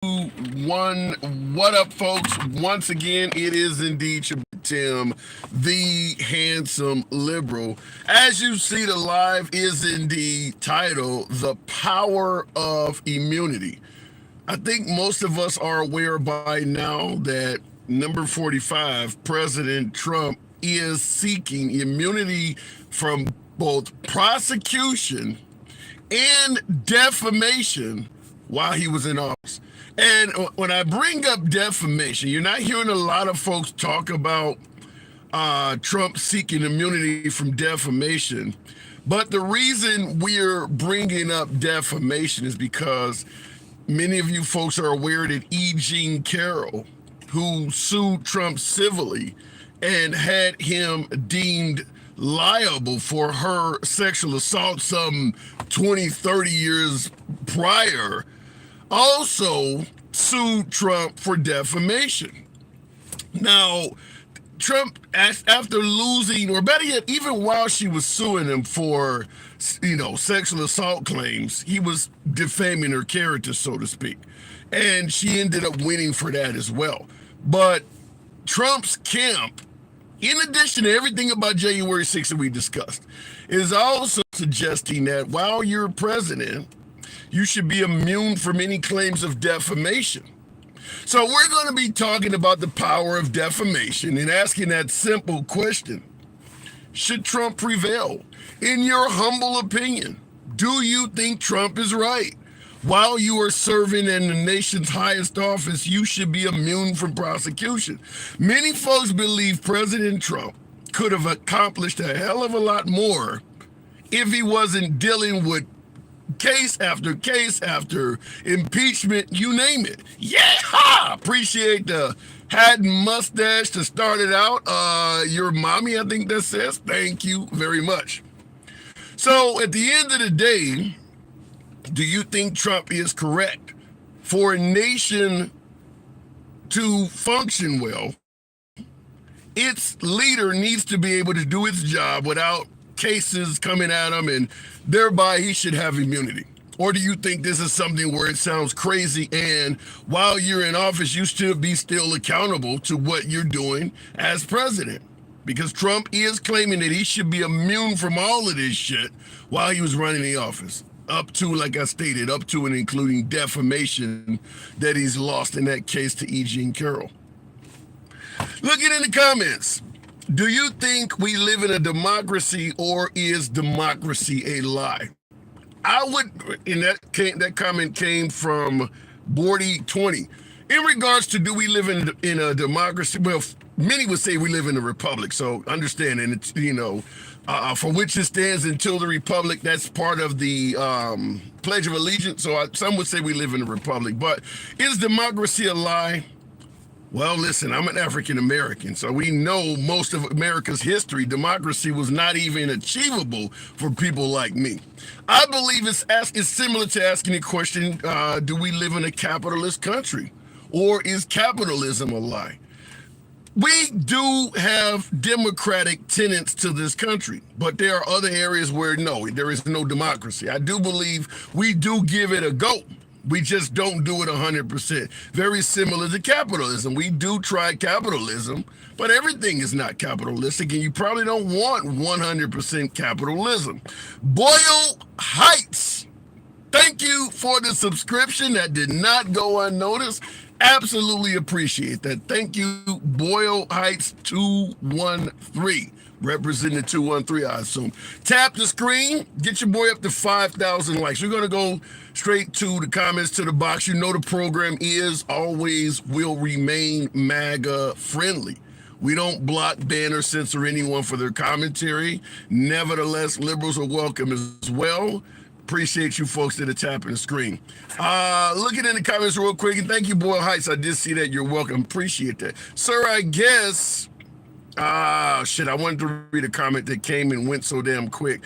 One, what up, folks? Once again, it is indeed your Tim, the handsome liberal. As you see, the live is indeed titled "The Power of Immunity." I think most of us are aware by now that number 45, President Trump, is seeking immunity from both prosecution and defamation while he was in office. And when I bring up defamation, you're not hearing a lot of folks talk about Trump seeking immunity from defamation. But the reason we're bringing up defamation is because many of you folks are aware that E. Jean Carroll, who sued Trump civilly and had him deemed liable for her sexual assault some 20, 30 years prior, also sued Trump for defamation. Now, Trump, after losing, or better yet, even while she was suing him for, sexual assault claims, he was defaming her character, so to speak. And she ended up winning for that as well. But Trump's camp, in addition to everything about January 6th that we discussed, is also suggesting that while you're president, you should be immune from any claims of defamation. So we're going to be talking about the power of defamation and asking that simple question. Should Trump prevail? In your humble opinion, do you think Trump is right? While you are serving in the nation's highest office, you should be immune from prosecution. Many folks believe President Trump could have accomplished a hell of a lot more if he wasn't dealing with case after impeachment, you name it. Yeah! Appreciate the hat and mustache to start it out. Your mommy, I think that says. Thank you very much. So at the end of the day, do you think Trump is correct? For a nation to function well, its leader needs to be able to do its job without cases coming at him, and thereby he should have immunity? Or do you think this is something where it sounds crazy, and while you're in office, you should be still accountable to what you're doing as president? Because Trump is claiming that he should be immune from all of this shit while he was running the office. Up to, like I stated, up to and including defamation that he's lost in that case to E. Jean Carroll. Looking in the comments, do you think we live in a democracy, or is democracy a lie? I would, and that comment came from Bordy20. In regards to do we live in a democracy, well, many would say we live in a republic. So understanding it's, for which it stands until the republic, that's part of the Pledge of Allegiance. So some would say we live in a republic. But is democracy a lie? Well, listen, I'm an African American, so we know most of America's history, democracy was not even achievable for people like me. I believe it's similar to asking the question, do we live in a capitalist country? Or is capitalism a lie? We do have democratic tenets to this country, but there are other areas where no, there is no democracy. I do believe we do give it a go. We just don't do it 100%. Very similar to capitalism. We do try capitalism, but everything is not capitalistic, and you probably don't want 100% capitalism. Boyle Heights, thank you for the subscription. That did not go unnoticed. Absolutely appreciate that. Thank you, Boyle Heights 213. Representing 213, I assume. Tap the screen, get your boy up to 5,000 likes. We're going to go straight to the comments, to the box. You know the program is always will remain MAGA friendly. We don't block, ban, or censor anyone for their commentary. Nevertheless, liberals are welcome as well. Appreciate you folks that are tapping the screen. Looking in the comments real quick, and thank you, Boyle Heights. I did see that. You're welcome. Appreciate that. Sir, I guess... I wanted to read a comment that came and went so damn quick.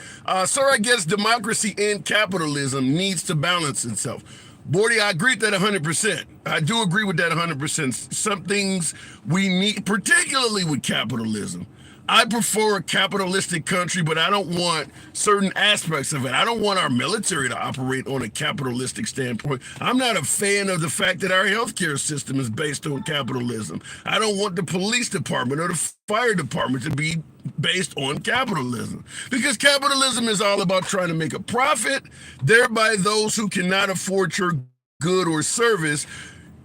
Sir, I guess democracy and capitalism needs to balance itself. Bordy, I agree with that 100%. I do agree with that 100%. Some things we need, particularly with capitalism. I prefer a capitalistic country, but I don't want certain aspects of it. I don't want our military to operate on a capitalistic standpoint. I'm not a fan of the fact that our healthcare system is based on capitalism. I don't want the police department or the fire department to be based on capitalism, because capitalism is all about trying to make a profit, thereby those who cannot afford your good or service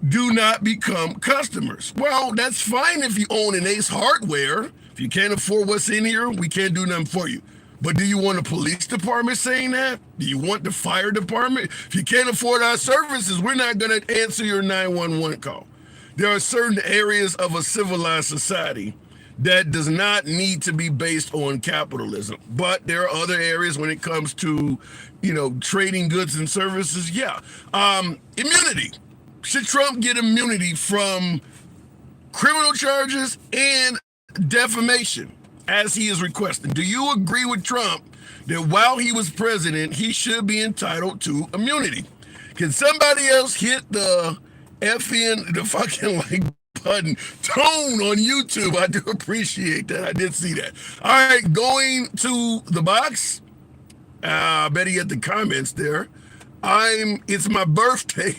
do not become customers. Well, that's fine if you own an Ace Hardware. If you can't afford what's in here, we can't do nothing for you. But do you want a police department saying that? Do you want the fire department? If you can't afford our services, we're not going to answer your 911 call. There are certain areas of a civilized society that does not need to be based on capitalism. But there are other areas when it comes to, trading goods and services. Yeah. Immunity. Should Trump get immunity from criminal charges and defamation, as he is requesting? Do you agree with Trump that while he was president, he should be entitled to immunity? Can somebody else hit the fucking like button? Tone on YouTube. I do appreciate that. I did see that. All right, going to the box. I bet he had the comments there. It's my birthday.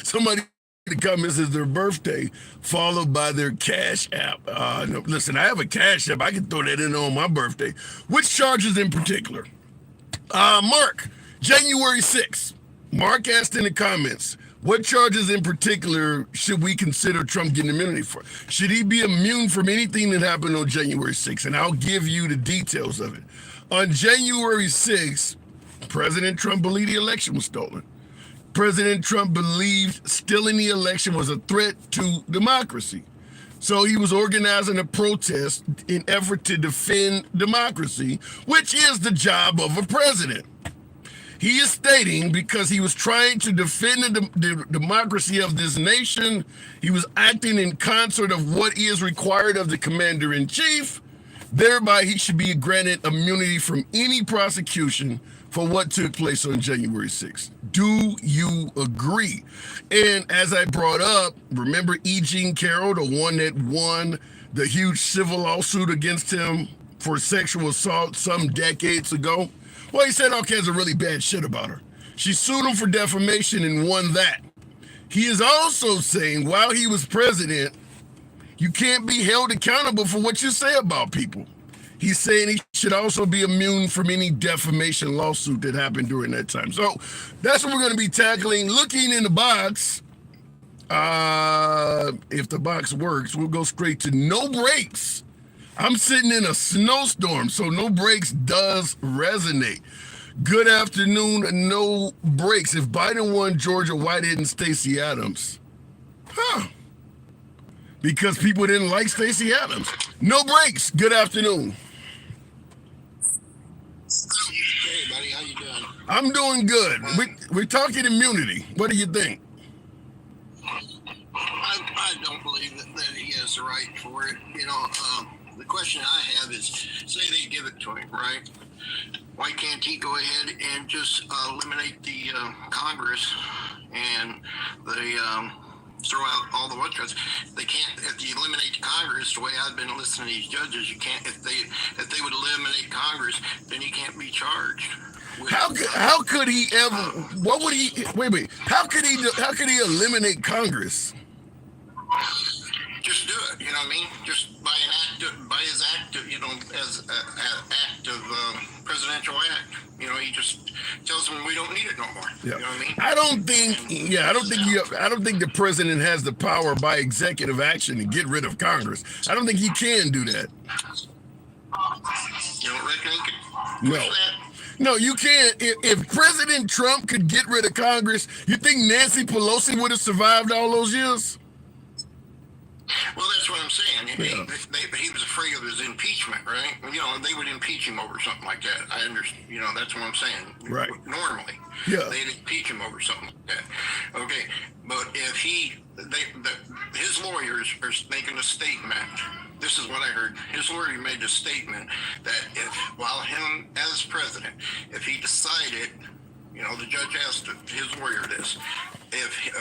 Somebody in the comments is their birthday, followed by their Cash App. No, listen, I have a Cash App. I can throw that in on my birthday. Which charges in particular? Mark, January 6th. Mark asked in the comments, what charges in particular should we consider Trump getting immunity for? Should he be immune from anything that happened on January 6th? And I'll give you the details of it. On January 6th, President Trump believed the election was stolen. President Trump believed stealing the election was a threat to democracy. So he was organizing a protest in effort to defend democracy, which is the job of a president. He is stating because he was trying to defend the democracy of this nation, he was acting in concert of what is required of the commander-in-chief, thereby he should be granted immunity from any prosecution for what took place on January 6th. Do you agree? And as I brought up, remember E. Jean Carroll, the one that won the huge civil lawsuit against him for sexual assault some decades ago? Well, he said all kinds of really bad shit about her. She sued him for defamation and won that. He is also saying while he was president, you can't be held accountable for what you say about people. He's saying he should also be immune from any defamation lawsuit that happened during that time. So that's what we're going to be tackling. Looking in the box, if the box works, we'll go straight to no breaks. I'm sitting in a snowstorm, so no breaks does resonate. Good afternoon, no breaks. If Biden won Georgia, why didn't Stacey Adams? Because people didn't like Stacey Adams. No breaks. Good afternoon. Hey, buddy, how you doing? I'm doing good. We're talking immunity. What do you think? I don't believe that he has the right for it. The question I have is, say they give it to him, right? Why can't he go ahead and just eliminate the Congress and throw out all the what's? They can't. If you eliminate the Congress, the way I've been listening to these judges, you can't. If they would eliminate Congress, then he can't be charged. How could he ever? What would he? Wait. How could he eliminate Congress? Just do it. You know what I mean? Just by his act of, as an act of presidential act. He just tells them we don't need it no more. Yeah. You know what I mean? I don't think the president has the power by executive action to get rid of Congress. I don't think he can do that. You don't reckon he could No. push that? No, you can't. If President Trump could get rid of Congress, you think Nancy Pelosi would have survived all those years? Well, that's what I'm saying. Yeah. He was afraid of his impeachment, right? They would impeach him over something like that. I understand. That's what I'm saying. Right. Normally, yeah, they'd impeach him over something like that. Okay, but if his lawyers are making a statement. This is what I heard. His lawyer made a statement that while him as president, if he decided, the judge asked his lawyer this,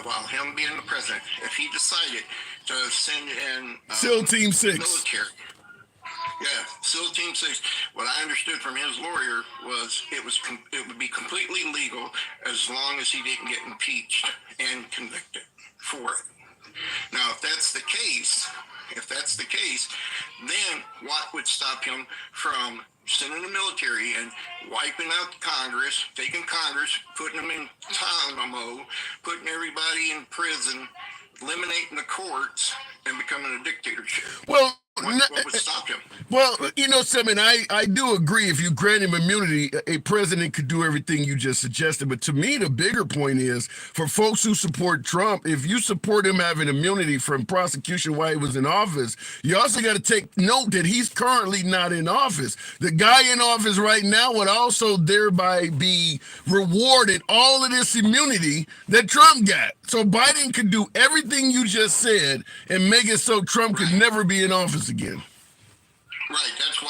while him being the president, if he decided to send in SEAL Team 6. military. Yeah, SEAL Team 6. What I understood from his lawyer was it would be completely legal as long as he didn't get impeached and convicted for it. Now, if that's the case, then what would stop him from sending the military and wiping out Congress, taking Congress, putting them in time putting everybody in prison, eliminating the courts, and becoming a dictatorship? Well, what would stop him? Well, you know, Simon, I do agree. If you grant him immunity, a president could do everything you just suggested. But to me, the bigger point is for folks who support Trump, if you support him having immunity from prosecution while he was in office, you also got to take note that he's currently not in office. The guy in office right now would also thereby be rewarded all of this immunity that Trump got. So Biden could do everything you just said and make it so Trump could never be in office again. Right. That's why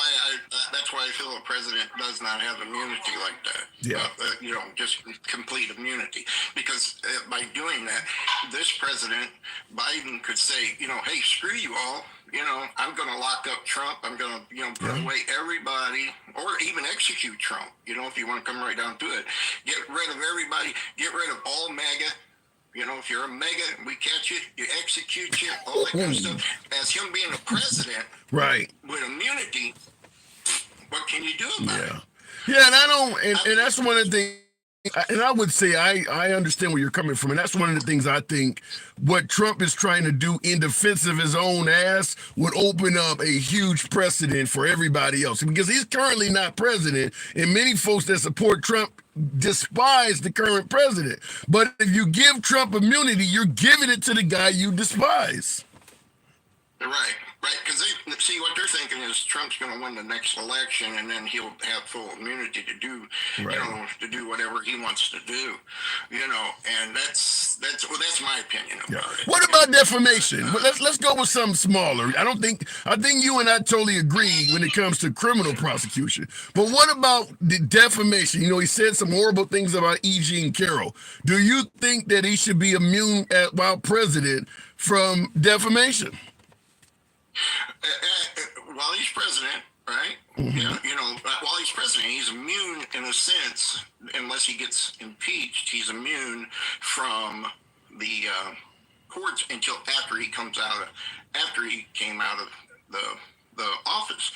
I feel a president does not have immunity like that. Yeah. Just complete immunity. Because by doing that, this president, Biden, could say, hey, screw you all. I'm going to lock up Trump. I'm going to, put away everybody, or even execute Trump. If you want to come right down to it, get rid of everybody. Get rid of all MAGA. If you're a MAGA, we catch you, you execute you, all that kind of stuff. As him being a president, right, with immunity, what can you do about it? Yeah, and that's one of the things. And I would say I understand where you're coming from, and that's one of the things I think what Trump is trying to do in defense of his own ass would open up a huge precedent for everybody else, because he's currently not president, and many folks that support Trump despise the current president. But if you give Trump immunity, you're giving it to the guy you despise. Right. Because see what they're thinking is Trump's going to win the next election, and then he'll have full immunity to do, to do whatever he wants to do, and that's my opinion about it. What about defamation? Let's go with something smaller. I think you and I totally agree when it comes to criminal prosecution. But what about the defamation? He said some horrible things about E. Jean Carroll. Do you think that he should be immune while president from defamation? While he's president, right? Mm-hmm. While he's president, he's immune in a sense, unless he gets impeached. He's immune from the courts until after he came out of the office.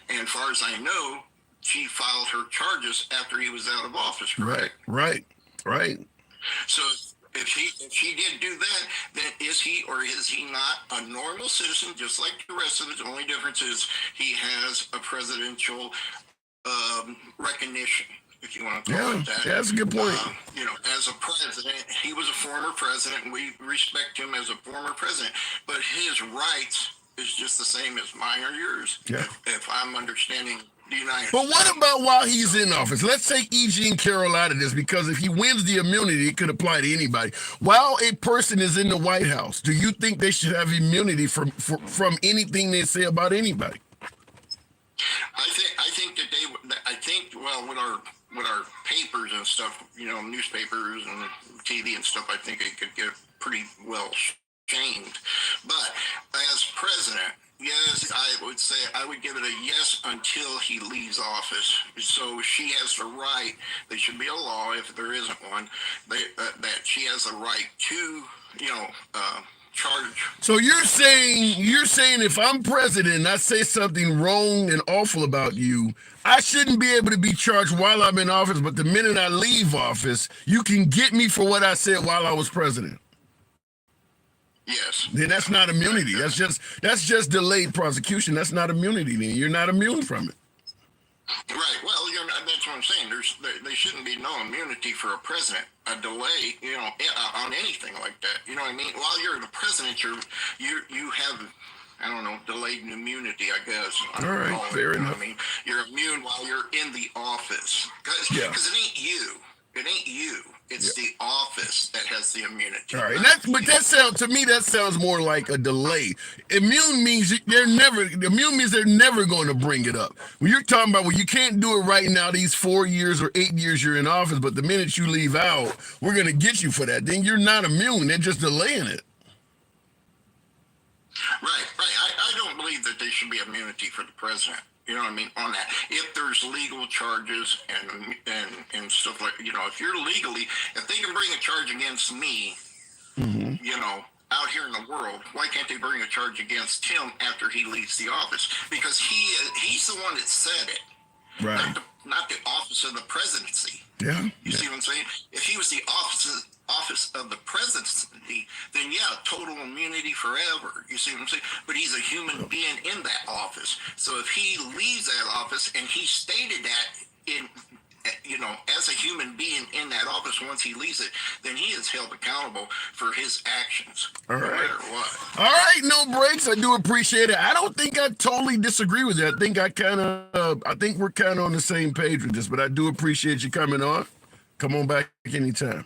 And as far as I know, she filed her charges after he was out of office. Correct? Right. So if she did do that, then is he or is he not a normal citizen, just like the rest of it? The only difference is he has a presidential recognition, if you want to call it that. Yeah, that's a good point. As a president, he was a former president, and we respect him as a former president. But his rights is just the same as mine or yours, if I'm understanding. But what about while he's in office? Let's take E. Jean Carroll out of this, because if he wins the immunity, it could apply to anybody. While a person is in the White House, do you think they should have immunity from anything they say about anybody? I think with our papers and stuff, newspapers and TV and stuff, I think it could get pretty well shamed. But as president, yes, I would give it a yes until he leaves office. So she has the right. There should be a law, if there isn't one, that she has the right to, charge. So you're saying if I'm president and I say something wrong and awful about you, I shouldn't be able to be charged while I'm in office, but the minute I leave office, you can get me for what I said while I was president? Yes. Then that's not immunity. That's just delayed prosecution. That's not immunity. Then you're not immune from it. Right. Well, that's what I'm saying. There shouldn't be no immunity for a president. A delay, on anything like that. You know what I mean? While you're the president, you have, I don't know, delayed immunity, I guess. All right. Fair enough. I mean, you're immune while you're in the office, because it ain't you. It ain't you. It's the office that has the immunity. All right, that sounds more like a delay. Immune means they're never going to bring it up. When you're talking about, you can't do it right now, these 4 years or 8 years you're in office, but the minute you leave out, we're going to get you for that. Then you're not immune. They're just delaying it. that there should be immunity for the president. You know what I mean? On that, if there's legal charges and stuff like, if you're legally, if they can bring a charge against me, out here in the world, why can't they bring a charge against him after he leaves the office? Because he's the one that said it, Right. not the office of the presidency. Yeah. You see what I'm saying? If he was the office of the presidency, then yeah, total immunity forever. You see what I'm saying? But he's a human being in that office. So if he leaves that office, and he stated that as a human being in that office, once he leaves it, then he is held accountable for his actions, All no right. matter what. All right, no breaks. I do appreciate it. I don't think I totally disagree with you. I think we're kind of on the same page with this, but I do appreciate you coming on. Come on back anytime.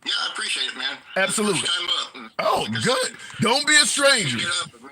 Yeah, I appreciate it, man. Absolutely. First time up. And Oh, like I good. said, Don't be a stranger. get up, man.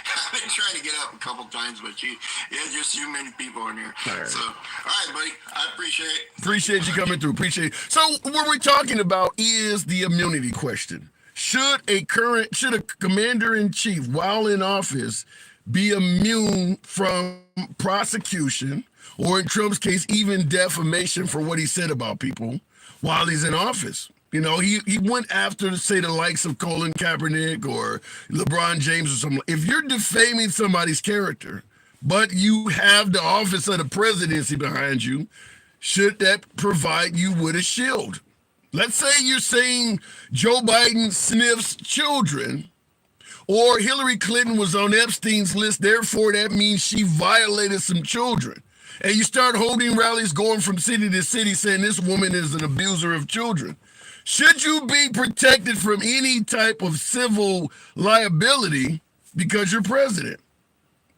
I've been trying to get up a couple times, but just too many people in here. All right. So, all right, buddy. I appreciate it. Appreciate you coming through. Appreciate it. So what we're talking about is the immunity question. Should a commander-in-chief, while in office, be immune from prosecution, or in Trump's case, even defamation for what he said about people while he's in office? He went after, say, the likes of Colin Kaepernick or LeBron James or something. If you're defaming somebody's character, but you have the office of the presidency behind you, should that provide you with a shield? Let's say you're saying Joe Biden sniffs children, or Hillary Clinton was on Epstein's list, therefore that means she violated some children. And you start holding rallies going from city to city saying this woman is an abuser of children. Should you be protected from any type of civil liability because you're president?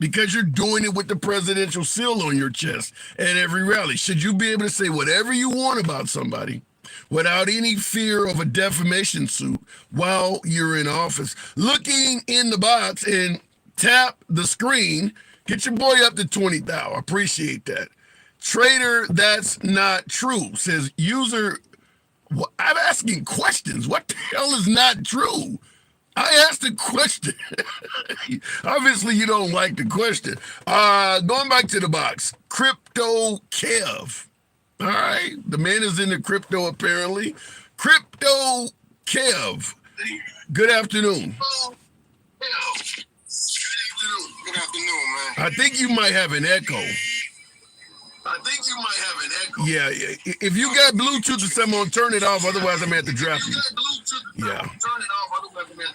Because you're doing it with the presidential seal on your chest at every rally? Should you be able to say whatever you want about somebody without any fear of a defamation suit while you're in office? Looking in the box and tap the screen, get your boy up to 20,000. Appreciate that. Trader, that's not true, says user. I'm asking questions. What the hell is not true? I asked a question. Obviously, you don't like the question. Going back to the box, Crypto Kev. All right, the man is into crypto apparently. Crypto Kev. Good afternoon. Good afternoon, man. I think you might have an echo. Yeah, if you got Bluetooth or something on, turn it off. Otherwise, I'm going to have to drop you. Yeah.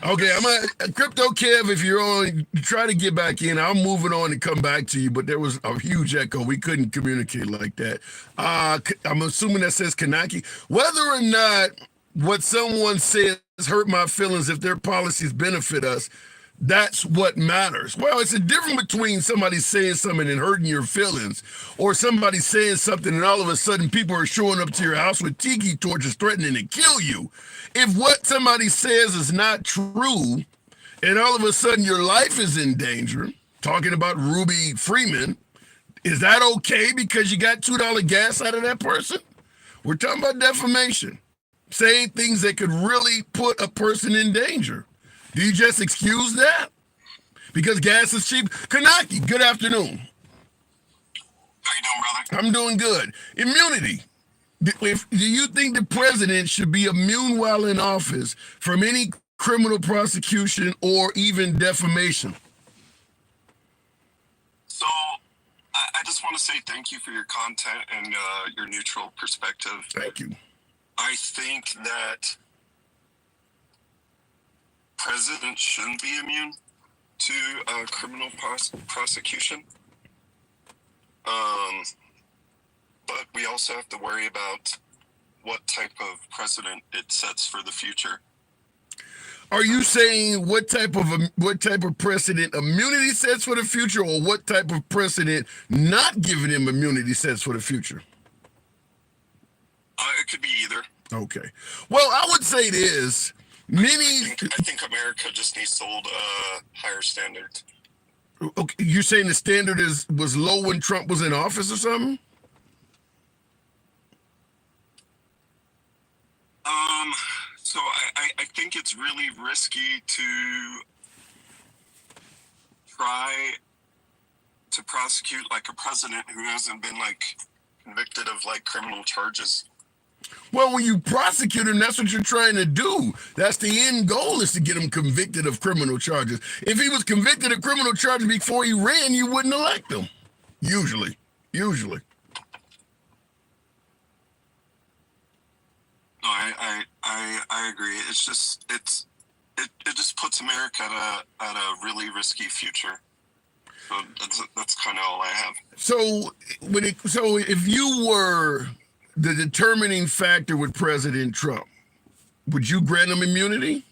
Okay, I'm a Crypto Kev. If you're on, try to get back in. I'm moving on and come back to you, but there was a huge echo. We couldn't communicate like that. I'm assuming that says Kanaki. Whether or not what someone says hurt my feelings, if their policies benefit us, that's what matters. Well, it's a difference between somebody saying something and hurting your feelings, or somebody saying something and all of a sudden people are showing up to your house with tiki torches threatening to kill you. If what somebody says is not true and all of a sudden your life is in danger, talking about Ruby Freeman, is that okay because you got $2 gas out of that person? We're talking about defamation, saying things that could really put a person in danger. Do you just excuse that? Because gas is cheap? Kanaki, good afternoon. How you doing, brother? I'm doing good. Immunity. Do you think the president should be immune while in office from any criminal prosecution or even defamation? So I just want to say thank you for your content and your neutral perspective. Thank you. I think that president shouldn't be immune to criminal prosecution. But we also have to worry about what type of precedent it sets for the future. Are you saying what type of precedent immunity sets for the future, or what type of precedent not giving him immunity sets for the future? It could be either. Okay. Well, I would say this. I think America just needs to hold higher standards. Okay, you're saying the standard was low when Trump was in office or something? So I think it's really risky to try to prosecute like a president who hasn't been like convicted of like criminal charges? Well, when you prosecute him, that's what you're trying to do. That's the end goal, is to get him convicted of criminal charges. If he was convicted of criminal charges before he ran, you wouldn't elect him. Usually. No, I agree. It's just it just puts America at a really risky future. So that's kind of all I have. So if you were the determining factor with President Trump, would you grant him immunity?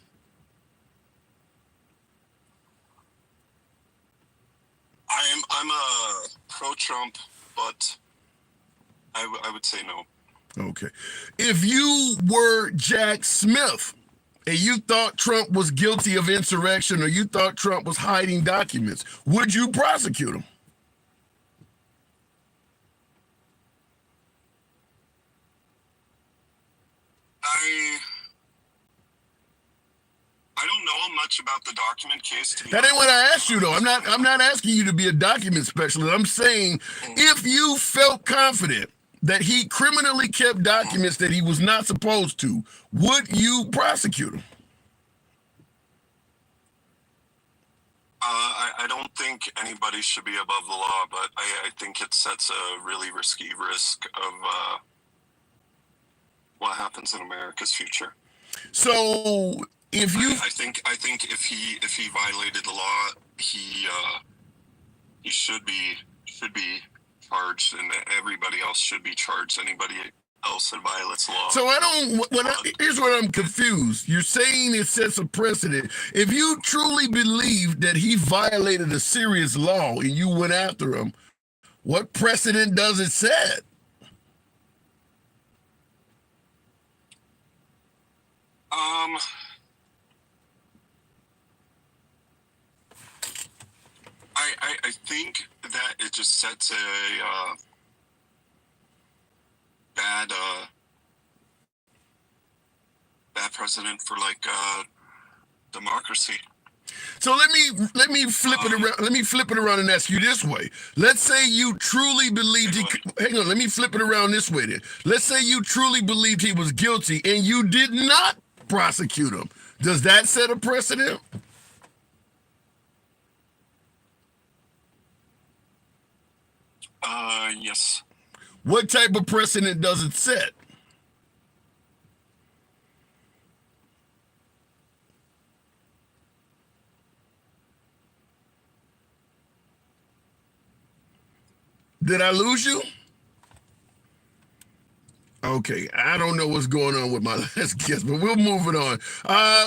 I'm a pro-Trump, but I would say no. Okay. If you were Jack Smith and you thought Trump was guilty of insurrection, or you thought Trump was hiding documents, would you prosecute him? I don't know much about the document case. That ain't what I asked you, though. I'm not asking you to be a document specialist. I'm saying if you felt confident that he criminally kept documents that he was not supposed to, would you prosecute him? I don't think anybody should be above the law, but I think it sets a really risky risk of what happens in America's future. So if you, I think if he violated the law, he should be charged, and everybody else should be charged. Anybody else that violates the law. So here's what I'm confused. You're saying it sets a precedent. If you truly believe that he violated a serious law and you went after him, what precedent does it set? I think that it just sets a bad precedent for like democracy. So let me flip it around. Let me flip it around and ask you this way. Let's say you truly believed hang on, let me flip it around this way then. Let's say you truly believed he was guilty and you did not prosecute him. Does that set a precedent? Yes. What type of precedent does it set? Did I lose you? Okay, I don't know what's going on with my last guest, but we'll move it on.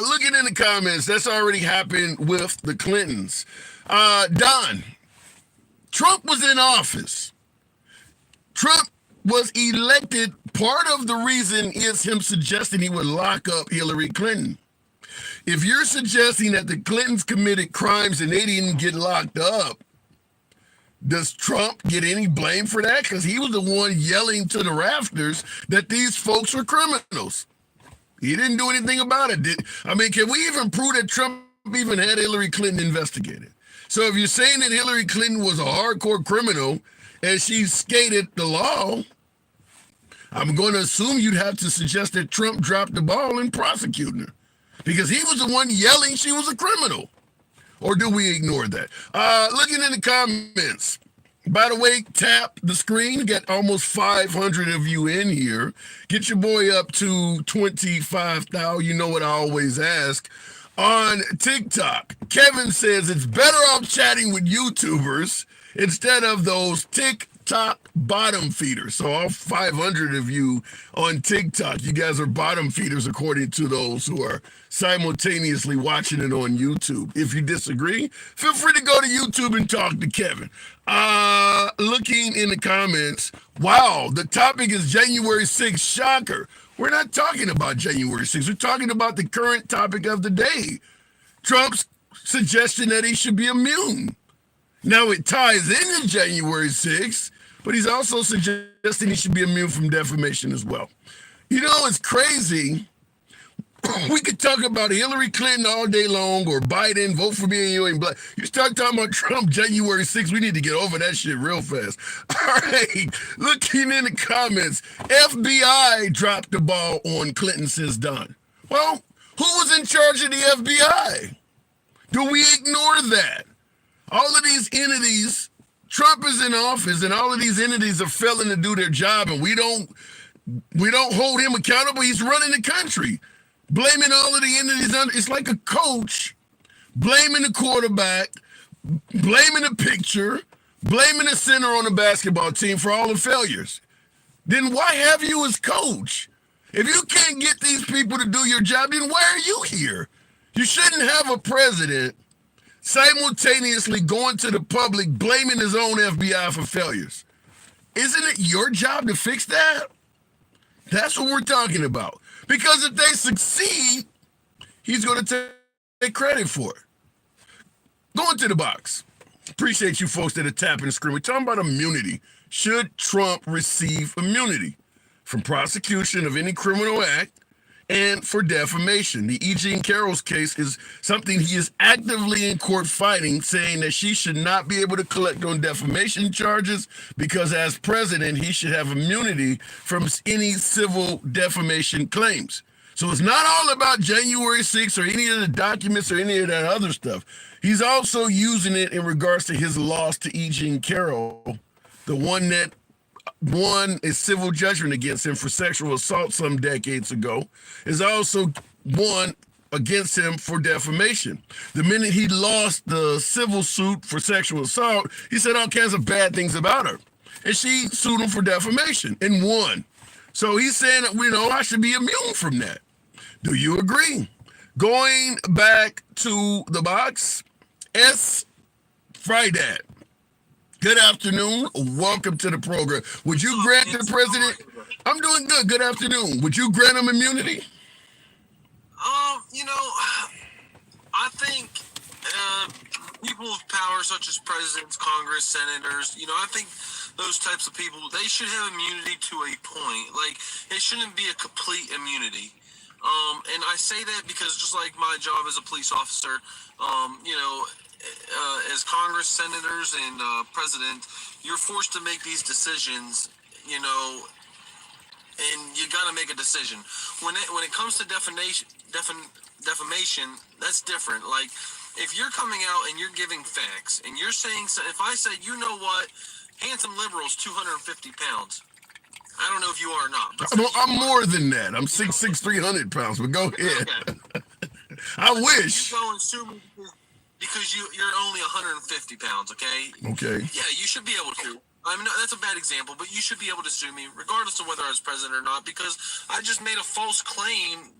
Looking in the comments, that's already happened with the Clintons. Don, Trump was in office. Trump was elected. Part of the reason is him suggesting he would lock up Hillary Clinton. If you're suggesting that the Clintons committed crimes and they didn't get locked up, does Trump get any blame for that? Because he was the one yelling to the rafters that these folks are criminals. He didn't do anything about it. Can we even prove that Trump even had Hillary Clinton investigated? So if you're saying that Hillary Clinton was a hardcore criminal and she skated the law, I'm going to assume you'd have to suggest that Trump dropped the ball in prosecuting her, because he was the one yelling she was a criminal. Or do we ignore that? Looking in the comments. By the way, tap the screen. Got almost 500 of you in here. Get your boy up to 25,000. You know what I always ask. On TikTok, Kevin says it's better off chatting with YouTubers instead of those TikTok bottom feeders. So all 500 of you on TikTok, you guys are bottom feeders according to those who are simultaneously watching it on YouTube. If you disagree, feel free to go to YouTube and talk to Kevin. Looking in the comments, wow, the topic is January 6th. Shocker. We're not talking about January 6th. We're talking about the current topic of the day. Trump's suggestion that he should be immune. Now it ties into January 6th, but he's also suggesting he should be immune from defamation as well. You know, it's crazy. we could talk about Hillary Clinton all day long or Biden, vote for me and you ain't black. You start talking about Trump January 6th, we need to get over that shit real fast. All right, looking in the comments, FBI dropped the ball on Clinton since Don. Well, who was in charge of the FBI? Do we ignore that? All of these entities, Trump is in office and all of these entities are failing to do their job, and we don't hold him accountable. He's running the country. Blaming all of the entities, it's like a coach blaming the quarterback, blaming the pitcher, blaming the center on the basketball team for all the failures. Then why have you as coach? If you can't get these people to do your job, then why are you here? You shouldn't have a president simultaneously going to the public blaming his own FBI for failures. Isn't it your job to fix that? That's what we're talking about. Because if they succeed, he's going to take credit for it. Going to the box. Appreciate you folks that are tapping the screen. We're talking about immunity. Should Trump receive immunity from prosecution of any criminal act and for defamation? The E. Jean Carroll's case is something he is actively in court fighting, saying that she should not be able to collect on defamation charges because as president, he should have immunity from any civil defamation claims. So it's not all about January 6th or any of the documents or any of that other stuff. He's also using it in regards to his loss to E. Jean Carroll, the one that won a civil judgment against him for sexual assault some decades ago, is also won against him for defamation. The minute he lost the civil suit for sexual assault, he said all kinds of bad things about her. And she sued him for defamation and won. So he's saying that, I should be immune from that. Do you agree? Going back to the box, S. Friday. Good afternoon. Welcome to the program. Would you grant the president? I'm doing good. Good afternoon. Would you grant him immunity? I think people of power such as presidents, Congress, senators, I think those types of people, they should have immunity to a point. Like, it shouldn't be a complete immunity. And I say that because just like my job as a police officer, as Congress, senators, and president, you're forced to make these decisions, and you got to make a decision. When it comes to defamation, that's different. Like, if you're coming out and you're giving facts, and you're saying, if I say, handsome liberal's 250 pounds, I don't know if you are or not. But I'm more than that. I'm 6'6", 300 pounds, but go ahead. Okay. I wish. You go and sue me because you're only 150 pounds, okay? Okay. Yeah, you should be able to. I mean, that's a bad example, but you should be able to sue me regardless of whether I was president or not, because I just made a false claim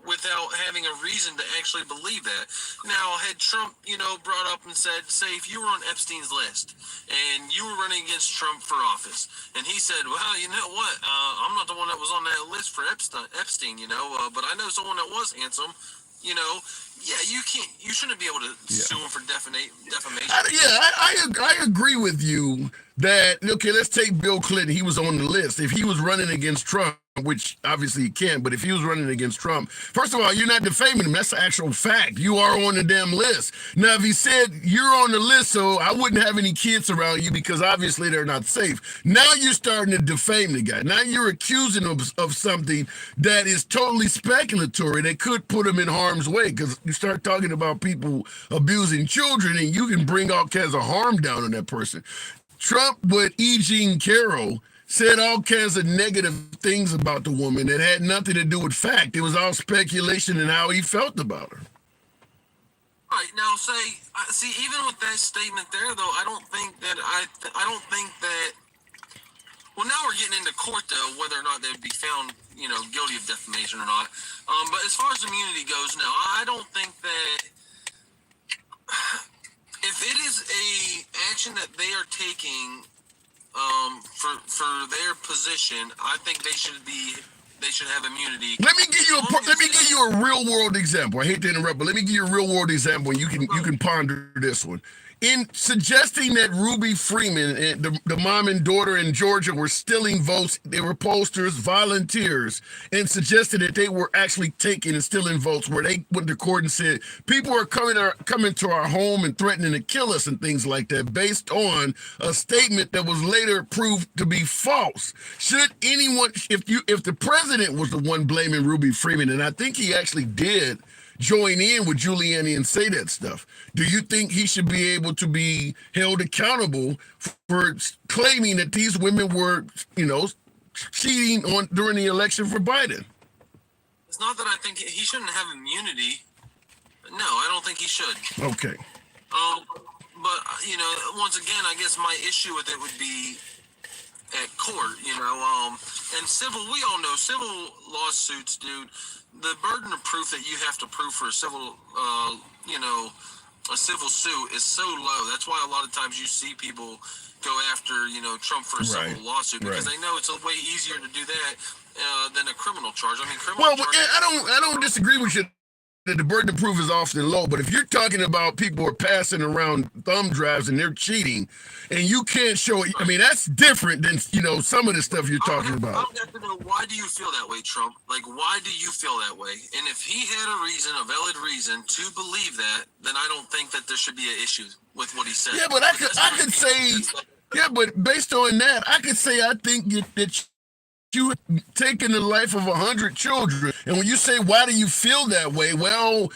without having a reason to actually believe that. Now, had Trump, brought up and said, say, if you were on Epstein's list and you were running against Trump for office, and he said, well, you know what, I'm not the one that was on that list for Epstein, but I know someone that was handsome, you shouldn't be able to sue him for defamation. I agree with you that, okay, let's take Bill Clinton. He was on the list. If he was running against Trump, which obviously he can't, but if he was running against Trump, first of all, you're not defaming him. That's the actual fact. You are on the damn list. Now, if he said you're on the list, so I wouldn't have any kids around you because obviously they're not safe. Now you're starting to defame the guy. Now you're accusing him of something that is totally speculatory that could put him in harm's way, because you start talking about people abusing children and you can bring all kinds of harm down on that person. Trump with E. Jean Carroll said all kinds of negative things about the woman that had nothing to do with fact. It was all speculation and how he felt about her. Right, now see, even with that statement there, though, I don't think that, well, now we're getting into court, though, whether or not they'd be found, guilty of defamation or not. But as far as immunity goes, no, I don't think that, if it is a action that they are taking for their position, I think they should have immunity. Let me give you a real world example. I hate to interrupt, but let me give you a real world example, and you can ponder this one. in suggesting that Ruby Freeman and the mom and daughter in Georgia were stealing votes, they were posters, volunteers, and suggested that they were actually taking and stealing votes, where they went to court and said people are coming to our home and threatening to kill us and things like that, based on a statement that was later proved to be false. Should anyone, if the president was the one blaming Ruby Freeman, and I think he actually did join in with Giuliani and say that stuff, do you think he should be able to be held accountable for claiming that these women were, cheating on during the election for Biden? It's not that I think he shouldn't have immunity. No, I don't think he should. Okay. But once again, I guess my issue with it would be at court. And civil, we all know civil lawsuits, dude. The burden of proof that you have to prove for a civil, a civil suit is so low. That's why a lot of times you see people go after, Trump for a civil lawsuit, because they know it's a way easier to do that than a criminal charge. I mean, criminal charge. I don't disagree with you that the burden of proof is often low, but if you're talking about people who are passing around thumb drives and they're cheating, and you can't show it, I mean, that's different than some of the stuff you're talking about. I would have to know, why do you feel that way, Trump? Like, why do you feel that way? And if he had a reason, a valid reason to believe that, then I don't think that there should be an issue with what he said. Yeah, but I could say, but based on that, I could say I think that you taking the life of 100 children, and when you say, why do you feel that way? Well,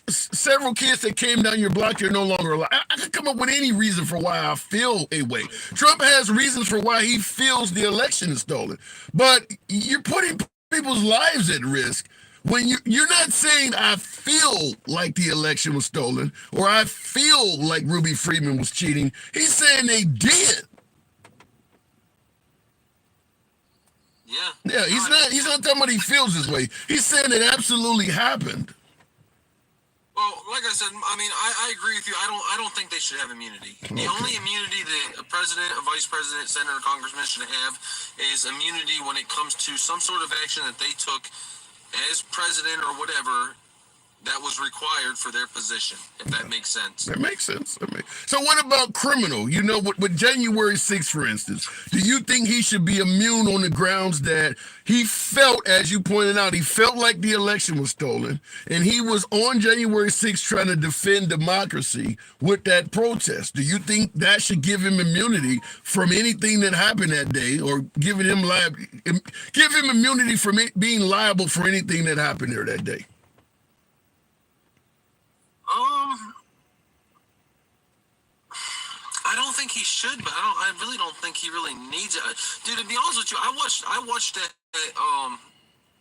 several kids that came down your block, you're no longer alive. I could come up with any reason for why I feel a way. Trump has reasons for why he feels the election is stolen, but you're putting people's lives at risk when you're not saying I feel like the election was stolen or I feel like Ruby Freeman was cheating. He's saying they did. Yeah, he's not talking about he feels this way. He's saying it absolutely happened. Well, like I said, I mean, I agree with you. I don't think they should have immunity. The only immunity that a president, a vice president, senator, congressman should have is immunity when it comes to some sort of action that they took as president or whatever that was required for their position, if that makes sense. That makes sense. So what about criminal? With January 6th, for instance, do you think he should be immune on the grounds that he felt, as you pointed out, he felt like the election was stolen, and he was on January 6th trying to defend democracy with that protest? Do you think that should give him immunity from anything that happened that day, or give him immunity from being liable for anything that happened there that day? I don't think he should, but I really don't think he really needs it. Dude, to be honest with you, I watched that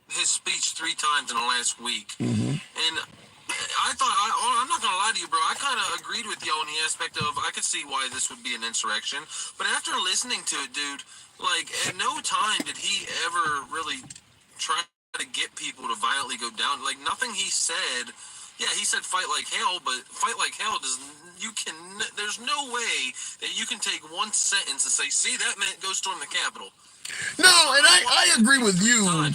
his speech 3 times in the last week, and I thought, I'm not gonna lie to you, bro. I kind of agreed with you on the aspect of I could see why this would be an insurrection, but after listening to it, dude, like at no time did he ever really try to get people to violently go down. Like nothing he said. Yeah, he said fight like hell, but fight like hell there's no way that you can take one sentence and say, see, that meant go storm the Capitol. No, and I agree with you.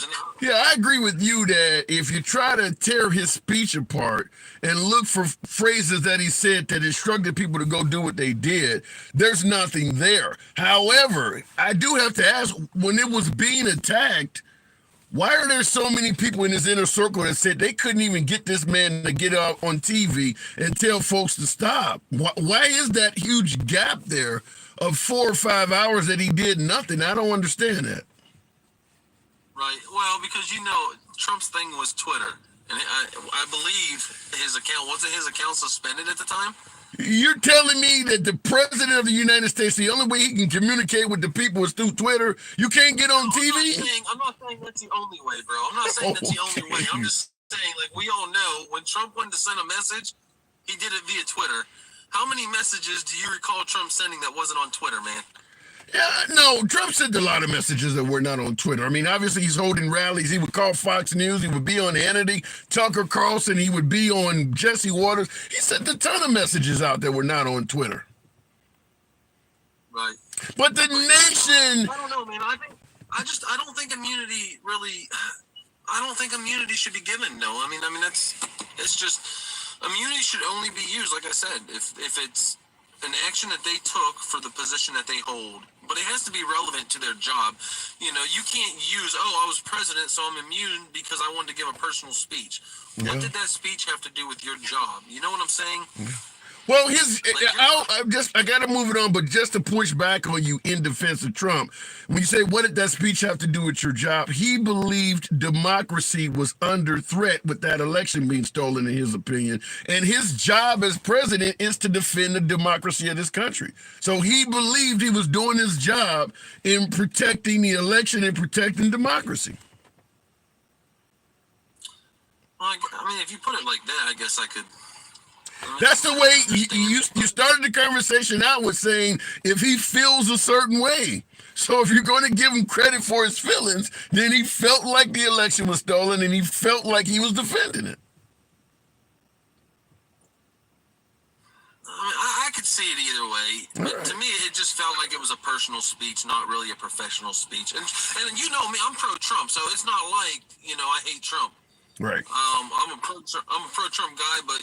Yeah, I agree with you that if you try to tear his speech apart and look for phrases that he said that instructed people to go do what they did, there's nothing there. However, I do have to ask, when it was being attacked, why are there so many people in his inner circle that said they couldn't even get this man to get out on TV and tell folks to stop? Why is that huge gap there of 4 or 5 hours that he did nothing? I don't understand that. Right. Well, because Trump's thing was Twitter, and I believe wasn't his account suspended at the time? You're telling me that the president of the United States, the only way he can communicate with the people is through Twitter? You can't get on TV? I'm not saying that's the only way, bro. I'm not saying that's the only way. I'm just saying, like, we all know when Trump wanted to send a message, he did it via Twitter. How many messages do you recall Trump sending that wasn't on Twitter, man? Yeah, no, Trump sent a lot of messages that were not on Twitter. I mean, obviously he's holding rallies. He would call Fox News. He would be on Hannity, Tucker Carlson. He would be on Jesse Waters. He sent a ton of messages out that were not on Twitter. Right. But the nation... I don't know, man. I don't think immunity really... I don't think immunity should be given, no. I mean, it's just... Immunity should only be used, like I said, if it's an action that they took for the position that they hold, but it has to be relevant to their job. You know, you can't use, I was president, so I'm immune because I wanted to give a personal speech. Yeah. What did that speech have to do with your job? You know what I'm saying? Well, I got to move it on, but just to push back on you in defense of Trump, when you say, what did that speech have to do with your job? He believed democracy was under threat with that election being stolen, in his opinion. And his job as president is to defend the democracy of this country. So he believed he was doing his job in protecting the election and protecting democracy. Well, I mean, if you put it like that, I guess I could. That's the way you started the conversation out with saying if he feels a certain way. So if you're going to give him credit for his feelings, then he felt like the election was stolen and he felt like he was defending it. I mean, I could see it either way. But to me, it just felt like it was a personal speech, not really a professional speech. And you know me, I'm pro-Trump, so it's not like, I hate Trump. Right. I'm a pro-Trump guy, but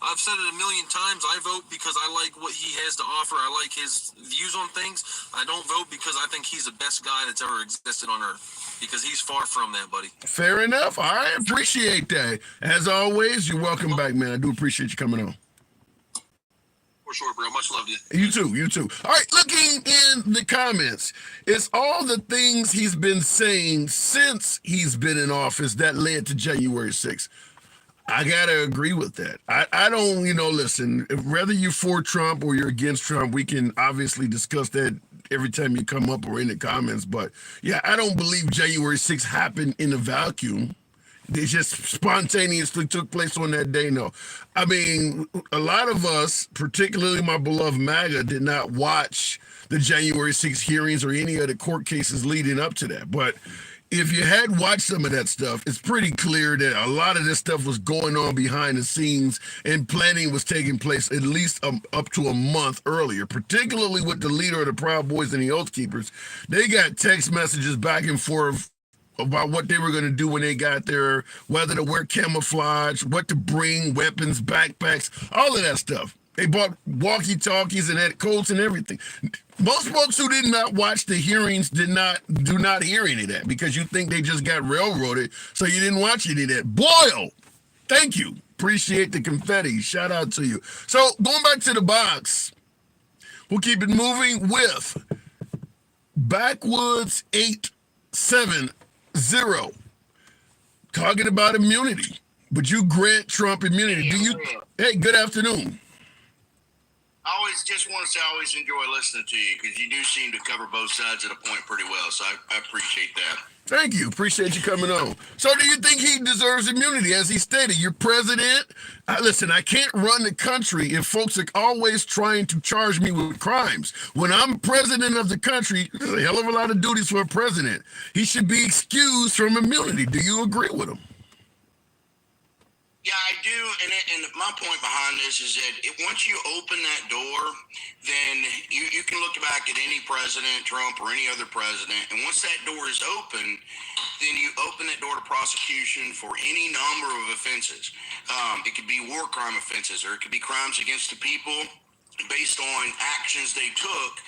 I've said it a million times. I vote because I like what he has to offer. I like his views on things. I don't vote because I think he's the best guy that's ever existed on earth, because he's far from that, buddy. Fair enough. I appreciate that. As always, you're welcome back, man. I do appreciate you coming on. For sure, bro. Much love to you. You too. All right, looking in the comments, it's all the things he's been saying since he's been in office that led to January 6th. I gotta agree with that. I don't, listen, whether you're for Trump or you're against Trump, we can obviously discuss that every time you come up or in the comments. But yeah, I don't believe January 6th happened in a vacuum. They just spontaneously took place on that day. No, I mean, a lot of us, particularly my beloved MAGA, did not watch the January 6th hearings or any of the court cases leading up to that. But if you had watched some of that stuff, it's pretty clear that a lot of this stuff was going on behind the scenes, and planning was taking place at least up to a month earlier, particularly with the leader of the Proud Boys and the Oath Keepers. They got text messages back and forth about what they were going to do when they got there, whether to wear camouflage, what to bring, weapons, backpacks, all of that stuff. They bought walkie-talkies and had coats and everything. Most folks who did not watch the hearings do not hear any of that, because you think they just got railroaded, so you didn't watch any of that. Boyle, thank you. Appreciate the confetti. Shout out to you. So going back to the box, we'll keep it moving with Backwoods 870. Talking about immunity. Would you grant Trump immunity? Hey, good afternoon. I always just want to say I always enjoy listening to you, because you do seem to cover both sides of the point pretty well. So I appreciate that. Thank you. Appreciate you coming on. So do you think he deserves immunity? As he stated, you're president. Listen, I can't run the country if folks are always trying to charge me with crimes. When I'm president of the country, there's a hell of a lot of duties for a president. He should be excused from immunity. Do you agree with him? Yeah, I do, and my point behind this is that once you open that door, then you can look back at any president, Trump or any other president, and once that door is open, then you open that door to prosecution for any number of offenses. It could be war crime offenses, or it could be crimes against the people based on actions they took,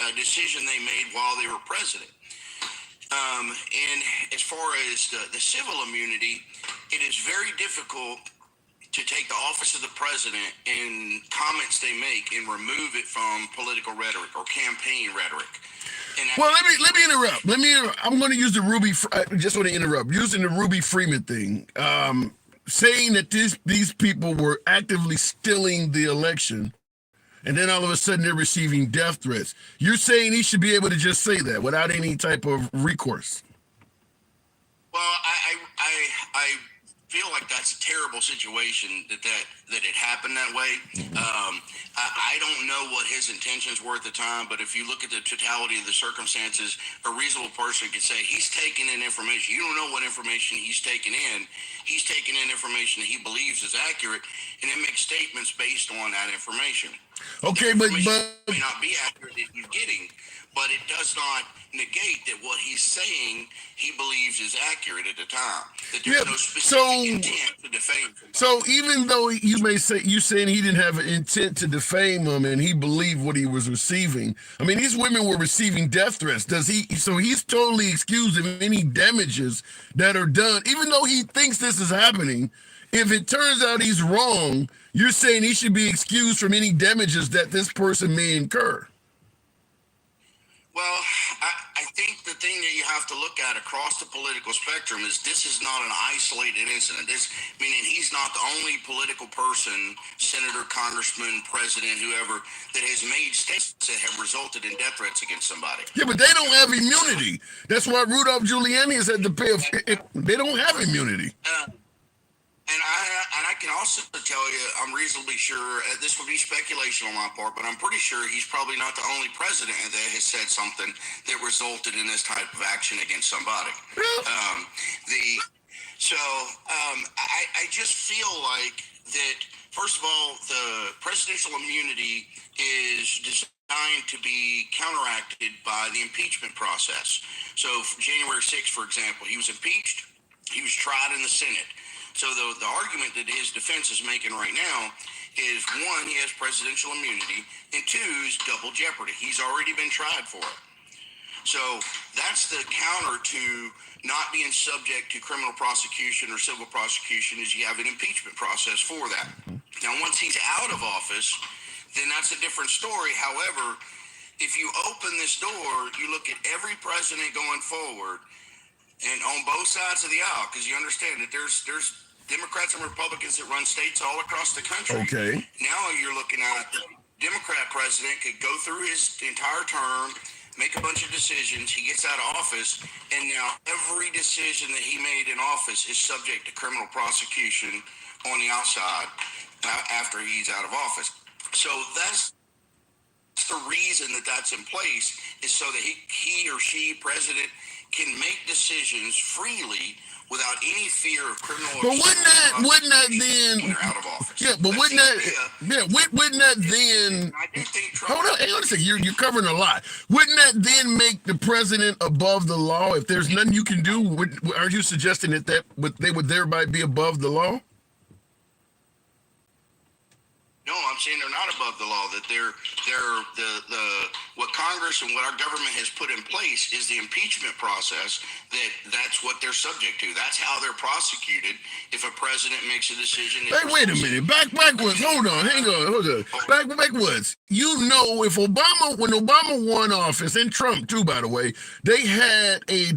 a decision they made while they were president. And as far as the civil immunity, it is very difficult to take the office of the president and comments they make and remove it from political rhetoric or campaign rhetoric. Well, let me interrupt. I'm going to use the Ruby. I just want to interrupt. Using the Ruby Freeman thing, saying that these people were actively stealing the election, and then all of a sudden they're receiving death threats. You're saying he should be able to just say that without any type of recourse? Well, I feel like that's a terrible situation that it happened that way. I don't know what his intentions were at the time, but if you look at the totality of the circumstances, a reasonable person could say he's taking in information. You don't know what information he's taking in. He's taking in information that he believes is accurate, and then makes statements based on that information. Okay, but may not be accurate that he's getting, but it does not negate that what he's saying he believes is accurate at the time. That there's no specific intent to defame somebody. So even though you may say you saying he didn't have an intent to defame him and he believed what he was receiving, I mean these women were receiving death threats. Does he? So he's totally excused of any damages that are done, even though he thinks this is happening. If it turns out he's wrong, you're saying he should be excused from any damages that this person may incur. Well, I think the thing that you have to look at across the political spectrum is this is not an isolated incident. Meaning he's not the only political person, senator, congressman, president, whoever, that has made statements that have resulted in death threats against somebody. Yeah, but they don't have immunity. That's why Rudolph Giuliani has had to pay. They don't have immunity. And I can also tell you, I'm reasonably sure, this would be speculation on my part, but I'm pretty sure he's probably not the only president that has said something that resulted in this type of action against somebody. I just feel like that, first of all, the presidential immunity is designed to be counteracted by the impeachment process. So January 6th, for example, he was impeached. He was tried in the Senate. So the argument that his defense is making right now is, one, he has presidential immunity, and two, is double jeopardy. He's already been tried for it. So that's the counter to not being subject to criminal prosecution or civil prosecution, is you have an impeachment process for that. Now, once he's out of office, then that's a different story. However, if you open this door, you look at every president going forward, and on both sides of the aisle, because you understand that there's Democrats and Republicans that run states all across the country. Okay. Now you're looking at the Democrat president could go through his entire term, make a bunch of decisions, he gets out of office, and now every decision that he made in office is subject to criminal prosecution on the outside after he's out of office. So that's the reason that that's in place, is so that he or she, president, can make decisions freely without any fear of criminal. But wouldn't that then? When they're out of office. Yeah, but wouldn't that then? I do think Trump. Hold on, hang on a second. You're covering a lot. Wouldn't that then make the president above the law? If there's nothing you can do, are you suggesting that they would thereby be above the law? No, I'm saying they're not above the law. That they're what Congress and what our government has put in place is the impeachment process. That's what they're subject to. That's how they're prosecuted if a president makes a decision. Hey, wait a minute. Backwards. Hold on. Backwards. You know, when Obama won office, and Trump too, by the way, they had a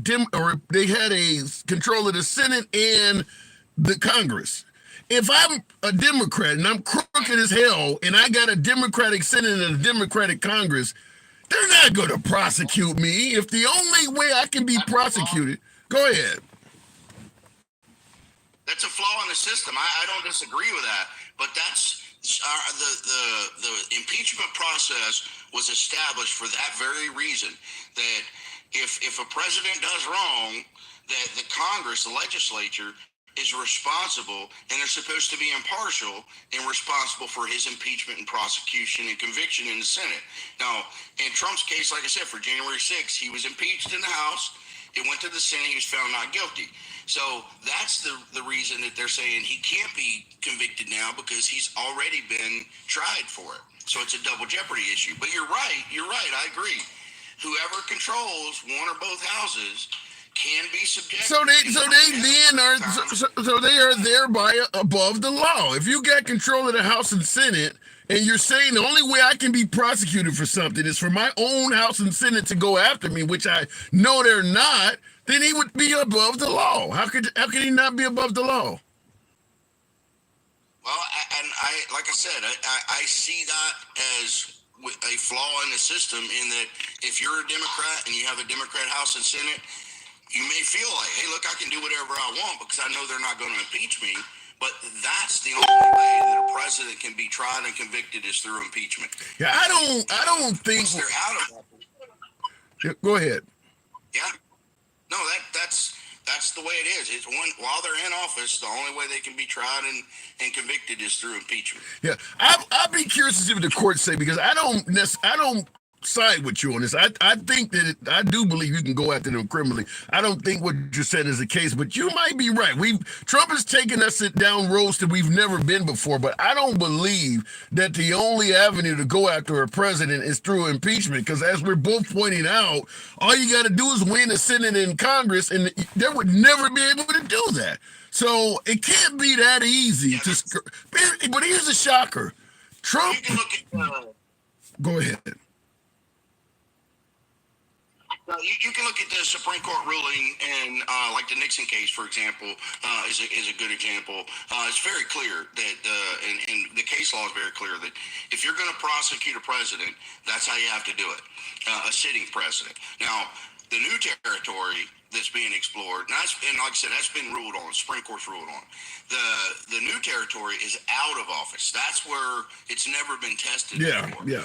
control of the Senate and the Congress. If I'm a Democrat and I'm crooked as hell and I got a Democratic Senate and a Democratic Congress, they're not going to prosecute me. If the only way I can be prosecuted, go ahead. That's a flaw in the system. I don't disagree with that, but that's the impeachment process was established for that very reason, that if a president does wrong, that the Congress, the legislature, is responsible, and they're supposed to be impartial and responsible for his impeachment and prosecution and conviction in the Senate. Now, in Trump's case, like I said, for January 6th, he was impeached in the House. It went to the Senate. He was found not guilty. So that's the reason that they're saying he can't be convicted now, because he's already been tried for it. So it's a double jeopardy issue. But you're right. I agree. Whoever controls one or both houses can be subjected. So they are thereby above the law. If you got control of the House and Senate, and you're saying the only way I can be prosecuted for something is for my own House and Senate to go after me, which I know they're not, then he would be above the law. How could he not be above the law? Well, like I said, I see that as a flaw in the system, in that if you're a Democrat and you have a Democrat House and Senate, you may feel like, hey, look, I can do whatever I want because I know they're not going to impeach me. But that's the only way that a president can be tried and convicted, is through impeachment. Yeah, I don't think once they're out of office. Yeah, go ahead. Yeah. No, that's the way it is. It's while they're in office, the only way they can be tried and convicted is through impeachment. Yeah, I'd be curious to see what the courts say, because I don't side with you on this. I think that I do believe you can go after them criminally. I don't think what you're saying is the case, but you might be right. Trump has taken us down roads that we've never been before, but I don't believe that the only avenue to go after a president is through impeachment, because as we're both pointing out, all you got to do is win a Senate and Congress, and they would never be able to do that. So it can't be that easy to. But here's a shocker: Trump. You can look at. Go ahead. You can look at the Supreme Court ruling, and like the Nixon case, for example, is a good example. It's very clear that, and the case law is very clear that if you're going to prosecute a president, that's how you have to do it, a sitting president. Now, the new territory that's being explored, and like I said, that's been ruled on. The Supreme Court's ruled on. The new territory is out of office. That's where it's never been tested before. Yeah.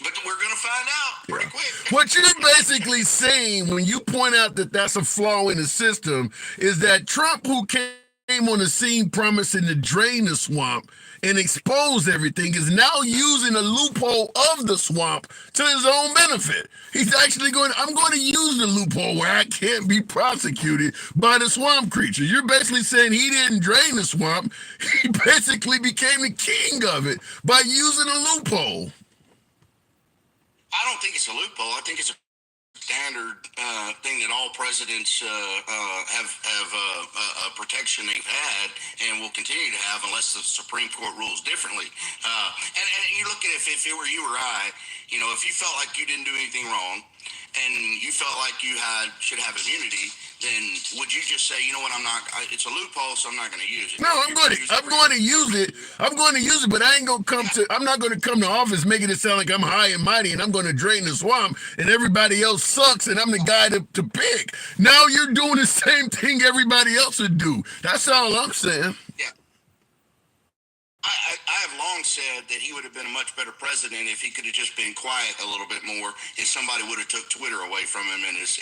But we're going to find out pretty quick. What you're basically saying when you point out that that's a flaw in the system is that Trump, who came on the scene promising to drain the swamp and expose everything, is now using a loophole of the swamp to his own benefit. He's actually I'm going to use the loophole where I can't be prosecuted by the swamp creature. You're basically saying he didn't drain the swamp. He basically became the king of it by using a loophole. I don't think it's a loophole. I think it's a standard thing that all presidents have a protection they've had and will continue to have unless the Supreme Court rules differently. And you look at if it were you or I, if you felt like you didn't do anything wrong and you felt like you should have immunity, then would you just say, you know what, it's a loophole, so I'm not going to use it? No, I'm going to use it. I'm going to use it, but I'm not going to come to office making it sound like I'm high and mighty and I'm going to drain the swamp and everybody else sucks and I'm the guy to pick. Now you're doing the same thing everybody else would do. That's all I'm saying. Yeah. I have long said that he would have been a much better president if he could have just been quiet a little bit more, if somebody would have took Twitter away from him in his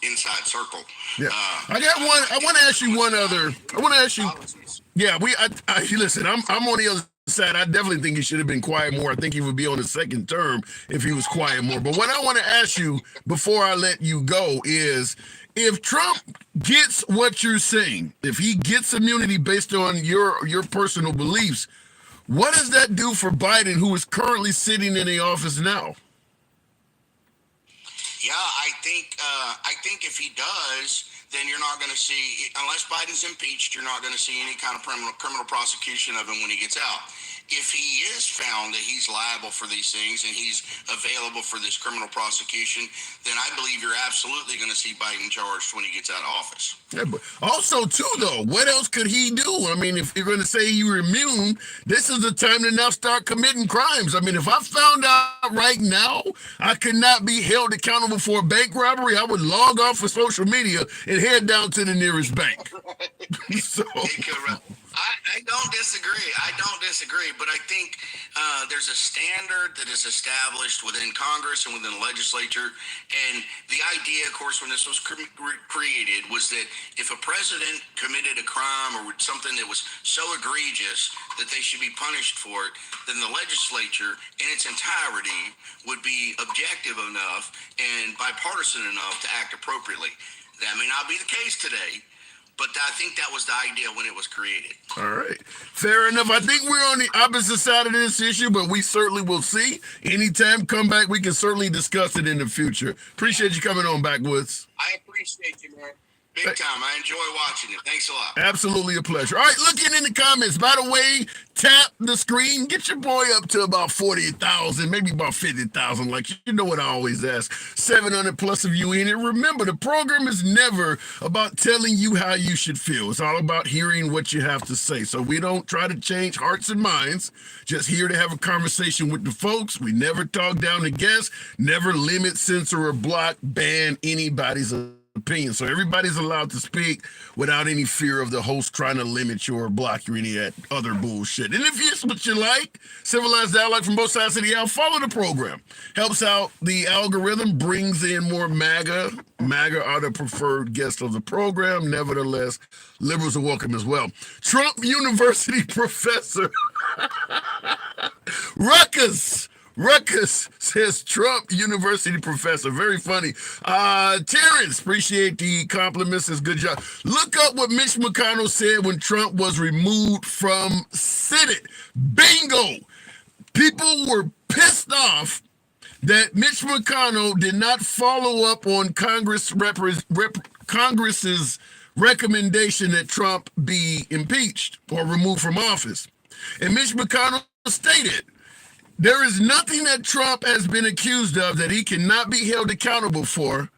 inside circle. Yeah. I want to ask you one other. I want to ask you. Yeah, listen. I'm on the other side. I definitely think he should have been quiet more. I think he would be on his second term if he was quiet more. But what I want to ask you before I let you go is, if Trump gets what you're saying, if he gets immunity based on your personal beliefs, what does that do for Biden, who is currently sitting in the office now? Yeah, I think if he does, then you're not going to see, unless Biden's impeached, you're not going to see any kind of criminal prosecution of him when he gets out. If he is found that he's liable for these things and he's available for this criminal prosecution, then I believe you're absolutely going to see Biden charged when he gets out of office. Yeah, but also, too, though, what else could he do? I mean, if you're going to say you're immune, this is the time to now start committing crimes. I mean, if I found out right now I could not be held accountable for a bank robbery, I would log off of social media and head down to the nearest bank. So I don't disagree, but I think there's a standard that is established within Congress and within the legislature. And the idea, of course, when this was created, was that if a president committed a crime or something that was so egregious that they should be punished for it, then the legislature in its entirety would be objective enough and bipartisan enough to act appropriately. That may not be the case today, but I think that was the idea when it was created. All right. Fair enough. I think we're on the opposite side of this issue, but we certainly will see. Anytime come back, we can certainly discuss it in the future. Appreciate you coming on, Backwoods. I appreciate you, man. Big time. I enjoy watching it. Thanks a lot. Absolutely a pleasure. All right, looking in the comments. By the way, tap the screen. Get your boy up to about 40,000, maybe about 50,000. Like, you know what I always ask. 700 plus of you in it. Remember, the program is never about telling you how you should feel. It's all about hearing what you have to say. So we don't try to change hearts and minds. Just here to have a conversation with the folks. We never talk down to guests, never limit, censor, or block, ban anybody's opinion. So everybody's allowed to speak without any fear of the host trying to limit you or block you or any of that other bullshit. And if it's what you like, civilized dialogue from both sides of the aisle, follow the program. Helps out the algorithm, brings in more MAGA. MAGA are the preferred guest of the program. Nevertheless, liberals are welcome as well. Trump University professor Ruckus says Trump University professor. Very funny. Terrence, appreciate the compliments. Says good job. Look up what Mitch McConnell said when Trump was removed from Senate. Bingo. People were pissed off that Mitch McConnell did not follow up on Congress's recommendation that Trump be impeached or removed from office. And Mitch McConnell stated, there is nothing that Trump has been accused of that he cannot be held accountable for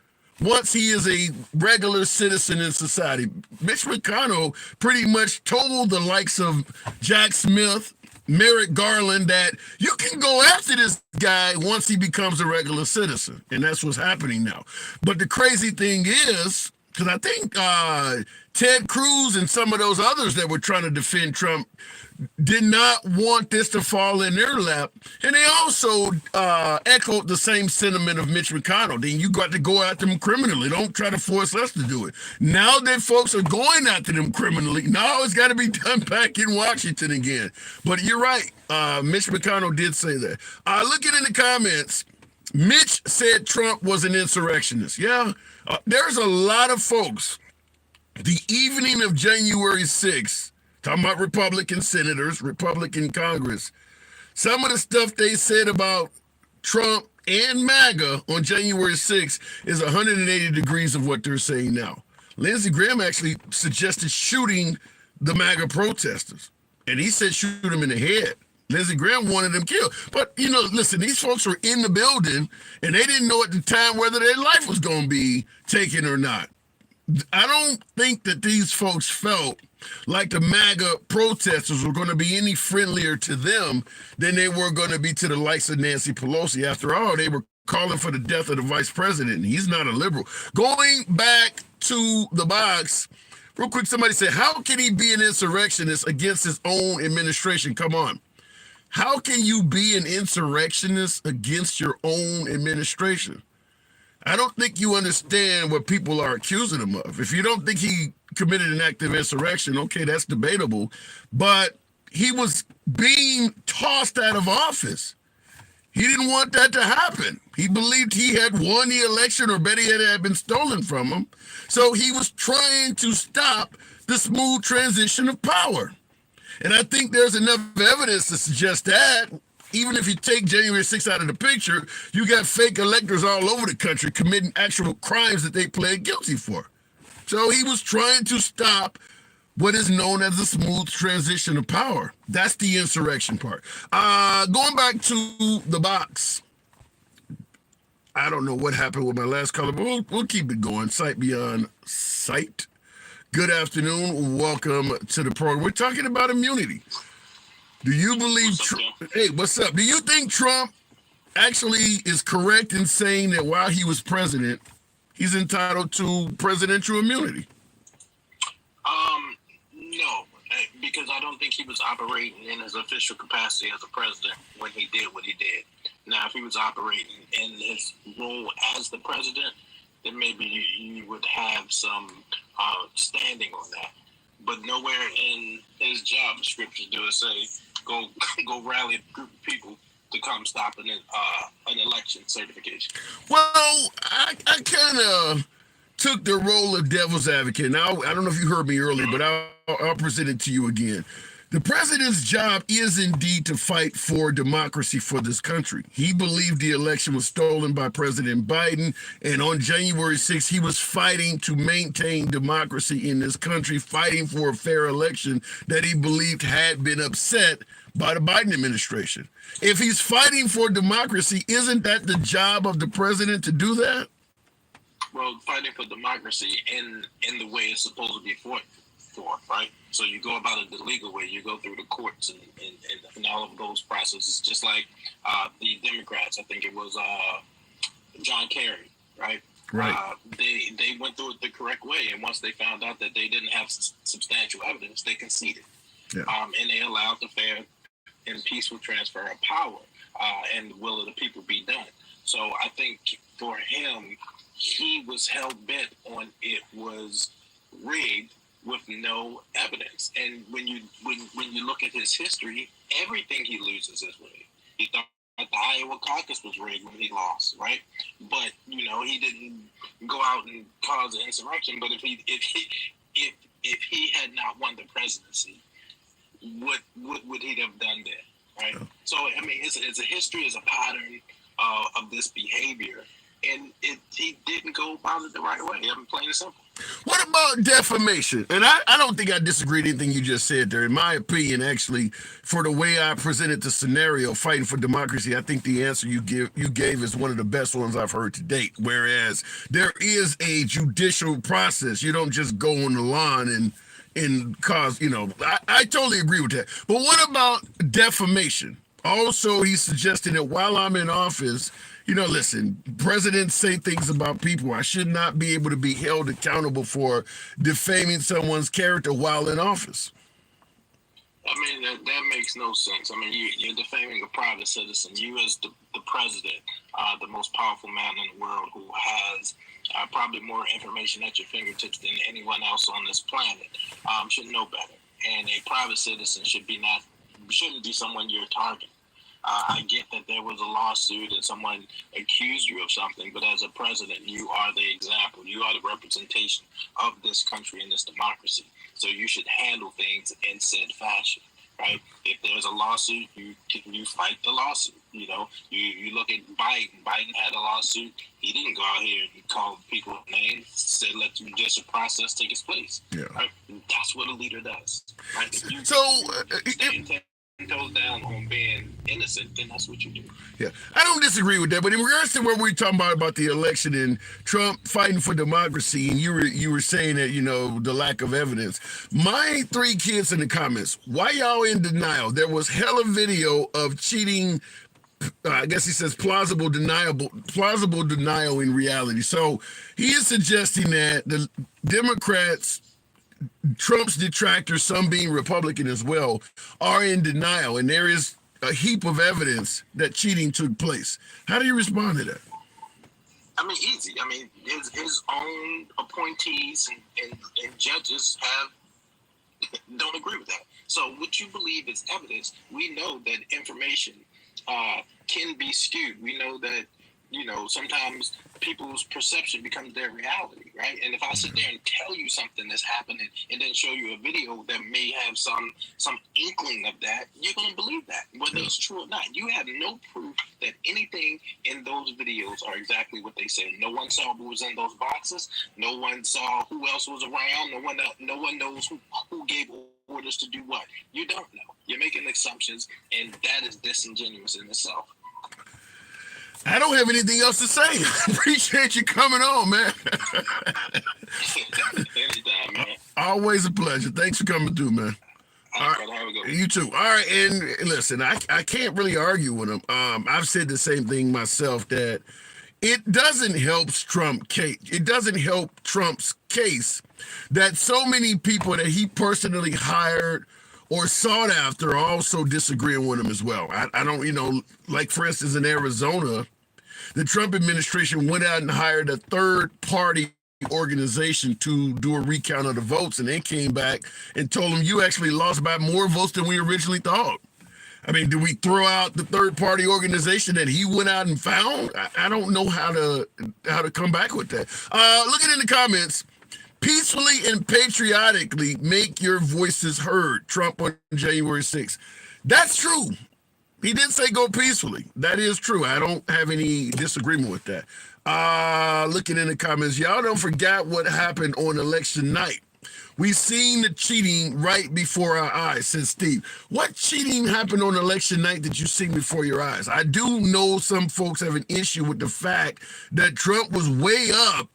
once he is a regular citizen in society. Mitch McConnell pretty much told the likes of Jack Smith, Merrick Garland, that you can go after this guy once he becomes a regular citizen. And that's what's happening now. But the crazy thing is, because I think Ted Cruz and some of those others that were trying to defend Trump did not want this to fall in their lap. And they also echoed the same sentiment of Mitch McConnell. Then you got to go after them criminally. Don't try to force us to do it. Now that folks are going after them criminally, now it's got to be done back in Washington again. But you're right. Mitch McConnell did say that. Looking in the comments, Mitch said Trump was an insurrectionist. Yeah, there's a lot of folks the evening of January 6th, talking about Republican senators, Republican Congress, some of the stuff they said about Trump and MAGA on January 6th is 180 degrees of what they're saying now. Lindsey Graham actually suggested shooting the MAGA protesters, and he said shoot them in the head. Lindsey Graham wanted them killed. But, you know, listen, these folks were in the building, and they didn't know at the time whether their life was going to be taken or not. I don't think that these folks felt like the MAGA protesters were going to be any friendlier to them than they were going to be to the likes of Nancy Pelosi. After all, they were calling for the death of the vice president, and he's not a liberal. Going back to the box, real quick, somebody said, how can he be an insurrectionist against his own administration? Come on. How can you be an insurrectionist against your own administration? I don't think you understand what people are accusing him of. If you don't think he committed an act of insurrection, okay, that's debatable. But he was being tossed out of office. He didn't want that to happen. He believed he had won the election, or better yet, it had been stolen from him. So he was trying to stop the smooth transition of power. And I think there's enough evidence to suggest that. Even if you take January 6th out of the picture, you got fake electors all over the country committing actual crimes that they pled guilty for. So he was trying to stop what is known as the smooth transition of power. That's the insurrection part. Going back to the box, I don't know what happened with my last color, but we'll keep it going. Sight beyond sight. Good afternoon. Welcome to the program. We're talking about immunity. Do you believe, hey, what's up? Do you think Trump actually is correct in saying that while he was president, he's entitled to presidential immunity? No, because I don't think he was operating in his official capacity as a president when he did what he did. Now, if he was operating in his role as the president, then maybe you would have some standing on that. But nowhere in his job description do it say go rally a group of people to come stop an election certification. Well, I kind of took the role of devil's advocate. Now, I don't know if you heard me earlier, but I'll present it to you again. The president's job is indeed to fight for democracy for this country. He believed the election was stolen by President Biden, and on January 6th, he was fighting to maintain democracy in this country, fighting for a fair election that he believed had been upset by the Biden administration. If he's fighting for democracy, isn't that the job of the president to do that? Well, fighting for democracy in the way it's supposed to be fought for, right? So you go about it the legal way. You go through the courts and all of those processes, just like the Democrats. I think it was John Kerry, right? Right. They went through it the correct way, and once they found out that they didn't have substantial evidence, they conceded. Yeah. And they allowed the fair and peaceful transfer of power and the will of the people be done. So I think for him, he was hell bent on it was rigged with no evidence. And when you look at his history, everything he loses is rigged. He thought the Iowa caucus was rigged when he lost, right? But he didn't go out and cause an insurrection. But if he had not won the presidency, what would he have done then, right? So I mean, it's a history, it's a pattern of this behavior, and he didn't go about it the right way. I'm plain and simple. What about defamation? And I don't think I disagree with anything you just said there. In my opinion, actually, for the way I presented the scenario, fighting for democracy, I think the answer you gave is one of the best ones I've heard to date. Whereas there is a judicial process. You don't just go on the lawn and cause, I totally agree with that. But what about defamation? Also, he's suggesting that while I'm in office, listen, presidents say things about people. I should not be able to be held accountable for defaming someone's character while in office. I mean, that makes no sense. I mean, you're defaming a private citizen. You as the president, the most powerful man in the world who has probably more information at your fingertips than anyone else on this planet, should know better. And a private citizen shouldn't be someone you're targeting. I get that there was a lawsuit and someone accused you of something, but as a president, you are the example. You are the representation of this country and this democracy. So you should handle things in said fashion, right? If there's a lawsuit, you fight the lawsuit. You look at Biden. Biden had a lawsuit. He didn't go out here and call people names, said let the judicial process take its place. Yeah. Right? That's what a leader does, right? If you stand 10 toes down on being innocent, then that's what you do. Yeah, I don't disagree with that. But in regards to what we were talking about the election and Trump fighting for democracy, and you were saying that the lack of evidence. My 3 kids in the comments, why y'all in denial? There was hella video of cheating. I guess he says plausible denial in reality. So he is suggesting that the Democrats, Trump's detractors, some being Republican as well, are in denial, and there is a heap of evidence that cheating took place. How do you respond to that? I mean, easy. I mean, his own appointees and judges don't agree with that. So what you believe is evidence. We know that information can be skewed. We know that sometimes people's perception becomes their reality, right? And if I sit there and tell you something that's happening and then show you a video that may have some inkling of that, you're going to believe that, whether it's true or not. You have no proof that anything in those videos are exactly what they say. No one saw who was in those boxes. No one saw who else was around. No one knows who gave orders to do what. You don't know. You're making assumptions, and that is disingenuous in itself. I don't have anything else to say. I appreciate you coming on, man. Anytime, man. Always a pleasure. Thanks for coming through, man. All right, have a good one. You too. All right, and listen, I can't really argue with him. I've said the same thing myself, that it doesn't help Trump's case that so many people that he personally hired or sought after are also disagreeing with him as well. I don't, like for instance in Arizona, the Trump administration went out and hired a third-party organization to do a recount of the votes, and they came back and told them, you actually lost by more votes than we originally thought. I mean, do we throw out the third-party organization that he went out and found? I don't know how to come back with that. Looking in the comments, peacefully and patriotically make your voices heard, Trump on January 6th. That's true. He did say go peacefully. That is true. I don't have any disagreement with that. Looking in the comments, y'all don't forget what happened on election night. We seen the cheating right before our eyes, says Steve. What cheating happened on election night that you seen before your eyes? I do know some folks have an issue with the fact that Trump was way up,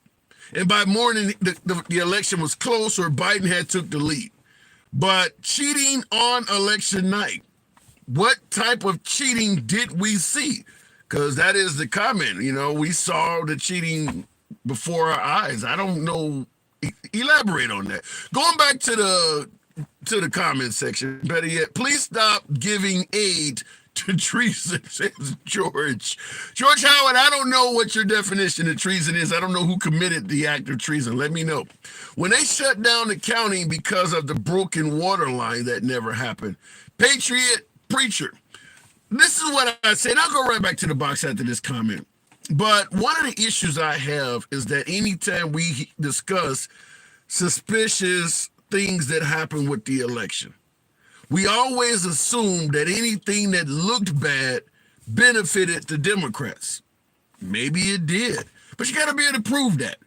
and by morning the election was close or Biden had took the lead. But cheating on election night, what type of cheating did we see? Because that is the comment. We saw the cheating before our eyes. I don't know. Elaborate on that. Going back to the comment section, better yet, please stop giving aid to treason, says George. George Howard, I don't know what your definition of treason is. I don't know who committed the act of treason. Let me know. When they shut down the county because of the broken water line, that never happened. Patriot Preacher. This is what I say, and I'll go right back to the box after this comment. But one of the issues I have is that anytime we discuss suspicious things that happen with the election, we always assume that anything that looked bad benefited the Democrats. Maybe it did, but you got to be able to prove that.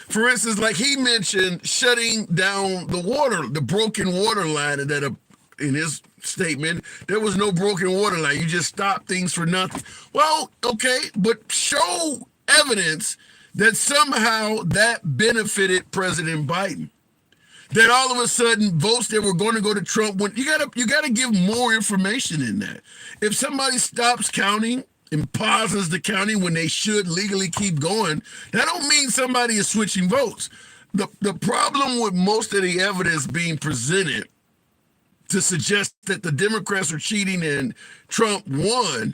For instance, like he mentioned, shutting down the broken water line, that in his statement, there was no broken water line. You just stopped things for nothing. Well, okay, but show evidence that somehow that benefited President Biden. That all of a sudden votes that were going to go to Trump, when you gotta give more information in that. If somebody stops counting and pauses the counting when they should legally keep going, that don't mean somebody is switching votes. The problem with most of the evidence being presented to suggest that the Democrats are cheating and Trump won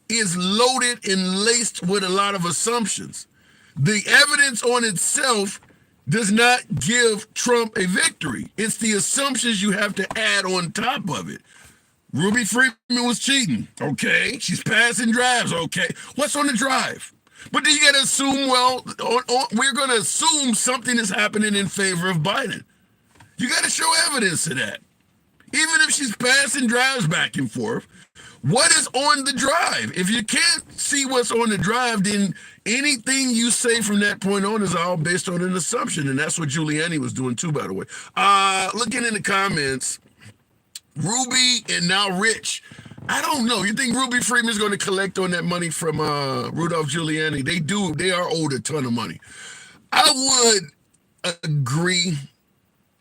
is loaded and laced with a lot of assumptions. The evidence on itself does not give Trump a victory. It's the assumptions you have to add on top of it. Ruby Freeman was cheating. Okay. She's passing drives. Okay. What's on the drive? But then you got to assume, well, we're going to assume something is happening in favor of Biden. You got to show evidence of that. Even if she's passing drives back and forth, what is on the drive? If you can't see what's on the drive, then anything you say from that point on is all based on an assumption. And that's what Giuliani was doing too, by the way. Looking in the comments, Ruby and now Rich. I don't know. You think Ruby Freeman is going to collect on that money from Rudolph Giuliani? They do. They are owed a ton of money. I would agree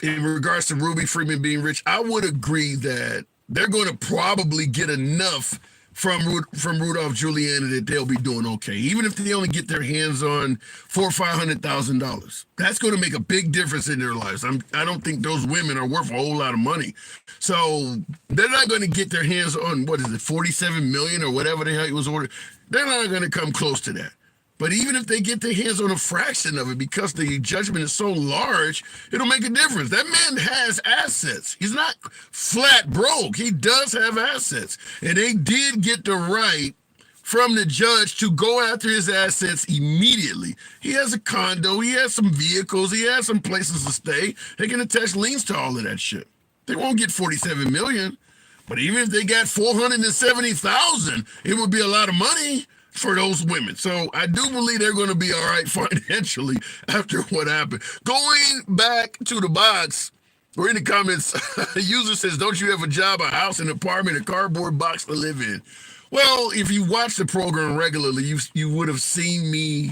in regards to Ruby Freeman being rich. I would agree that they're going to probably get enough from Rudolph Giuliani that they'll be doing okay, even if they only get their hands on $400,000 or $500,000. That's going to make a big difference in their lives. I don't think those women are worth a whole lot of money, so they're not going to get their hands on $47 million or whatever the hell it was ordered. They're not going to come close to that. But even if they get their hands on a fraction of it, because the judgment is so large, it'll make a difference. That man has assets. He's not flat broke. He does have assets. And they did get the right from the judge to go after his assets immediately. He has a condo. He has some vehicles. He has some places to stay. They can attach liens to all of that shit. They won't get $47 million. But even if they got $470,000, it would be a lot of money for those women. So I do believe they're going to be all right financially after what happened. Going back to the box, or in the comments, a user says, don't you have a job, a house, an apartment, a cardboard box to live in? Well, if you watch the program regularly, you would have seen me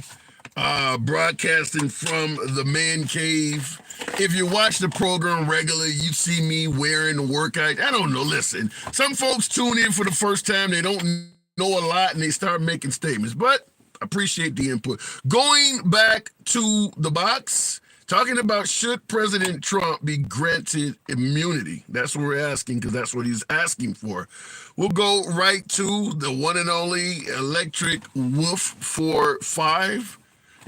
broadcasting from the man cave. If you watch the program regularly, you see me wearing the workout. I don't know. Listen, some folks tune in for the first time. They don't know a lot and they start making statements, but appreciate the input. Going back to the box, talking about should President Trump be granted immunity? That's what we're asking, because that's what he's asking for. We'll go right to the one and only Electric Wolf for 5.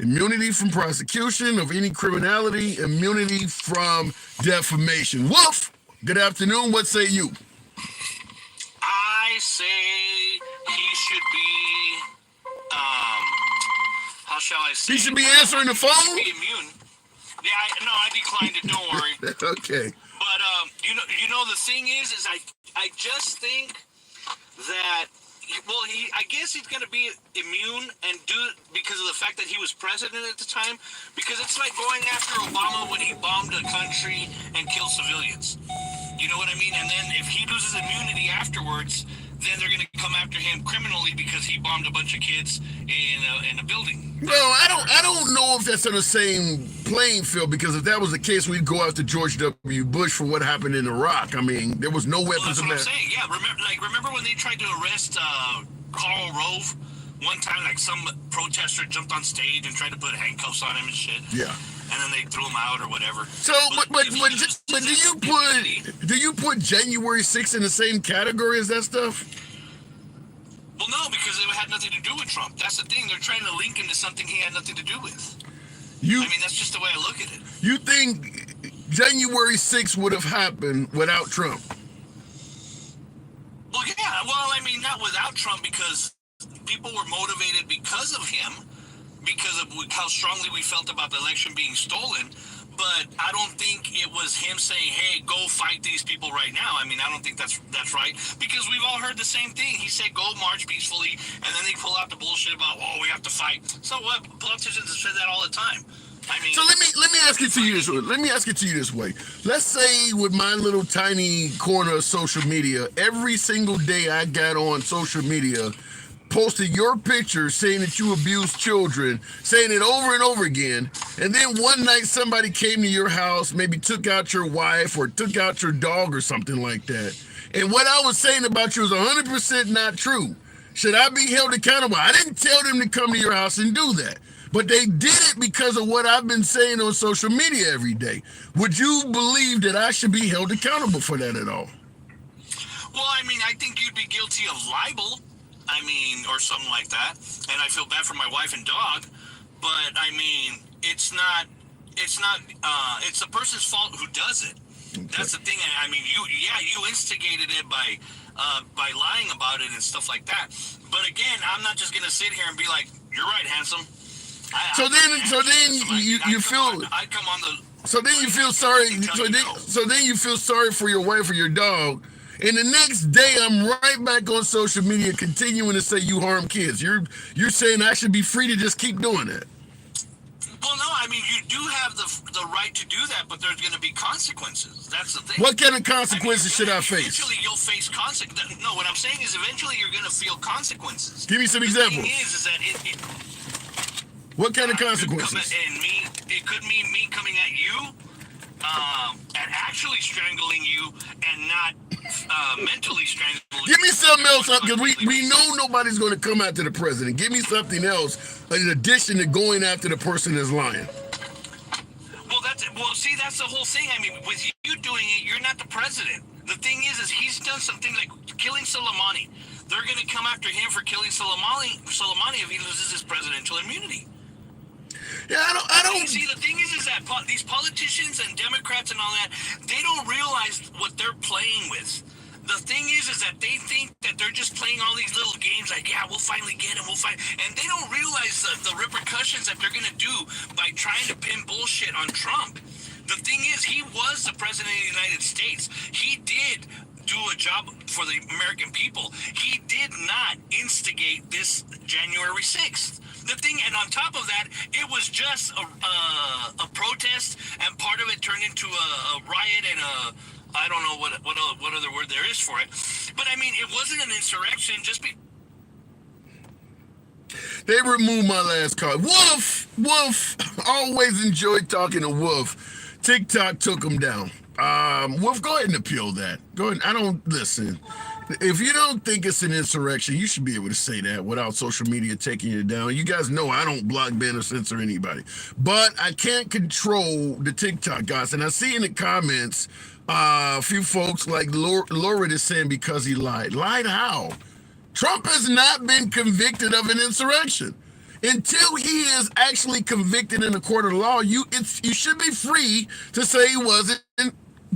Immunity from prosecution of any criminality, immunity from defamation. Wolf, good afternoon. What say you? I say he should be, how shall I say? He should be answering the phone? He should be immune. Yeah, I declined it, don't worry. Okay. But, you know, the thing is I just think that, I guess he's going to be immune and because of the fact that he was president at the time, because it's like going after Obama when he bombed a country and killed civilians. You know what I mean? And then if he loses immunity afterwards, then they're going to come after him criminally because he bombed a bunch of kids in a building. No, I don't know if that's on the same playing field, because if that was the case, we'd go after George W. Bush for what happened in Iraq. I mean, there was no weapons. That's what I'm saying. Yeah, remember when they tried to arrest Karl Rove one time? Like some protester jumped on stage and tried to put handcuffs on him and shit. Yeah. And then they threw him out or whatever. So, but do you put January 6th in the same category as that stuff? No, because it had nothing to do with Trump. That's the thing. They're trying to link him to something he had nothing to do with. I mean, that's just the way I look at it. You think January 6th would have happened without Trump? Well, yeah. Well, I mean, not without Trump, because people were motivated because of him, because of how strongly we felt about the election being stolen. But I don't think it was him saying, "Hey, go fight these people right now." I mean, I don't think that's right, because we've all heard the same thing. He said, "Go march peacefully," and then they pull out the bullshit about, "Oh, we have to fight." So what? Politicians have said that all the time. I mean, So let me ask it to you this way. Let me ask it to you this way. Let's say with my little tiny corner of social media, every single day I got on social media, posted your picture saying that you abuse children, saying it over and over again, and then one night somebody came to your house, maybe took out your wife or took out your dog or something like that, and what I was saying about you was 100% not true. Should I be held accountable? I didn't tell them to come to your house and do that, but they did it because of what I've been saying on social media every day. Would you believe that I should be held accountable for that at all? well, I mean, I think you'd be guilty of libel. I mean, or something like that. And I feel bad for my wife and dog, but I mean, it's the person's fault who does it. Okay. That's the thing. I mean, you instigated it by lying about it and stuff like that. But again, I'm not just gonna sit here and be like, "You're right, handsome." So then you feel. I come on the. So then you feel sorry. So then you feel sorry for your wife or your dog. And the next day, I'm right back on social media, continuing to say you harm kids. You're saying I should be free to just keep doing that. Well, no, I mean, you do have the right to do that, but there's going to be consequences. That's the thing. What kind of consequences should I face? Eventually, you'll face consequences. No, what I'm saying is eventually you're going to feel consequences. Give me some examples. The thing is that what kind of consequences? It could mean me coming at you and actually strangling you and not mentally strangling you. Give me something else, because we know nobody's going to come after the president. Give me something else in addition to going after the person that's lying. Well, see, that's the whole thing. I mean, with you doing it, you're not the president. The thing is he's done something like killing Soleimani. They're going to come after him for killing Soleimani if he loses his presidential immunity. Yeah, I don't. See, the thing is that these politicians and Democrats and all that, they don't realize what they're playing with. The thing is that they think that they're just playing all these little games like, yeah, we'll finally get him, and they don't realize the repercussions that they're going to do by trying to pin bullshit on Trump. The thing is, he was the president of the United States. He did do a job for the American people. He did not instigate this January 6th. The thing, and on top of that, it was just a protest, and part of it turned into a riot and I don't know what other word there is for it. But I mean, it wasn't an insurrection. They removed my last card. Wolf. Always enjoyed talking to Wolf. TikTok took him down. Wolf, go ahead and appeal that. Go ahead. Listen. If you don't think it's an insurrection, you should be able to say that without social media taking you down. You guys know I don't block, ban, or censor anybody. But I can't control the TikTok guys. And I see in the comments a few folks like Laura is saying because he lied. Lied how? Trump has not been convicted of an insurrection. Until he is actually convicted in a court of law, you should be free to say he wasn't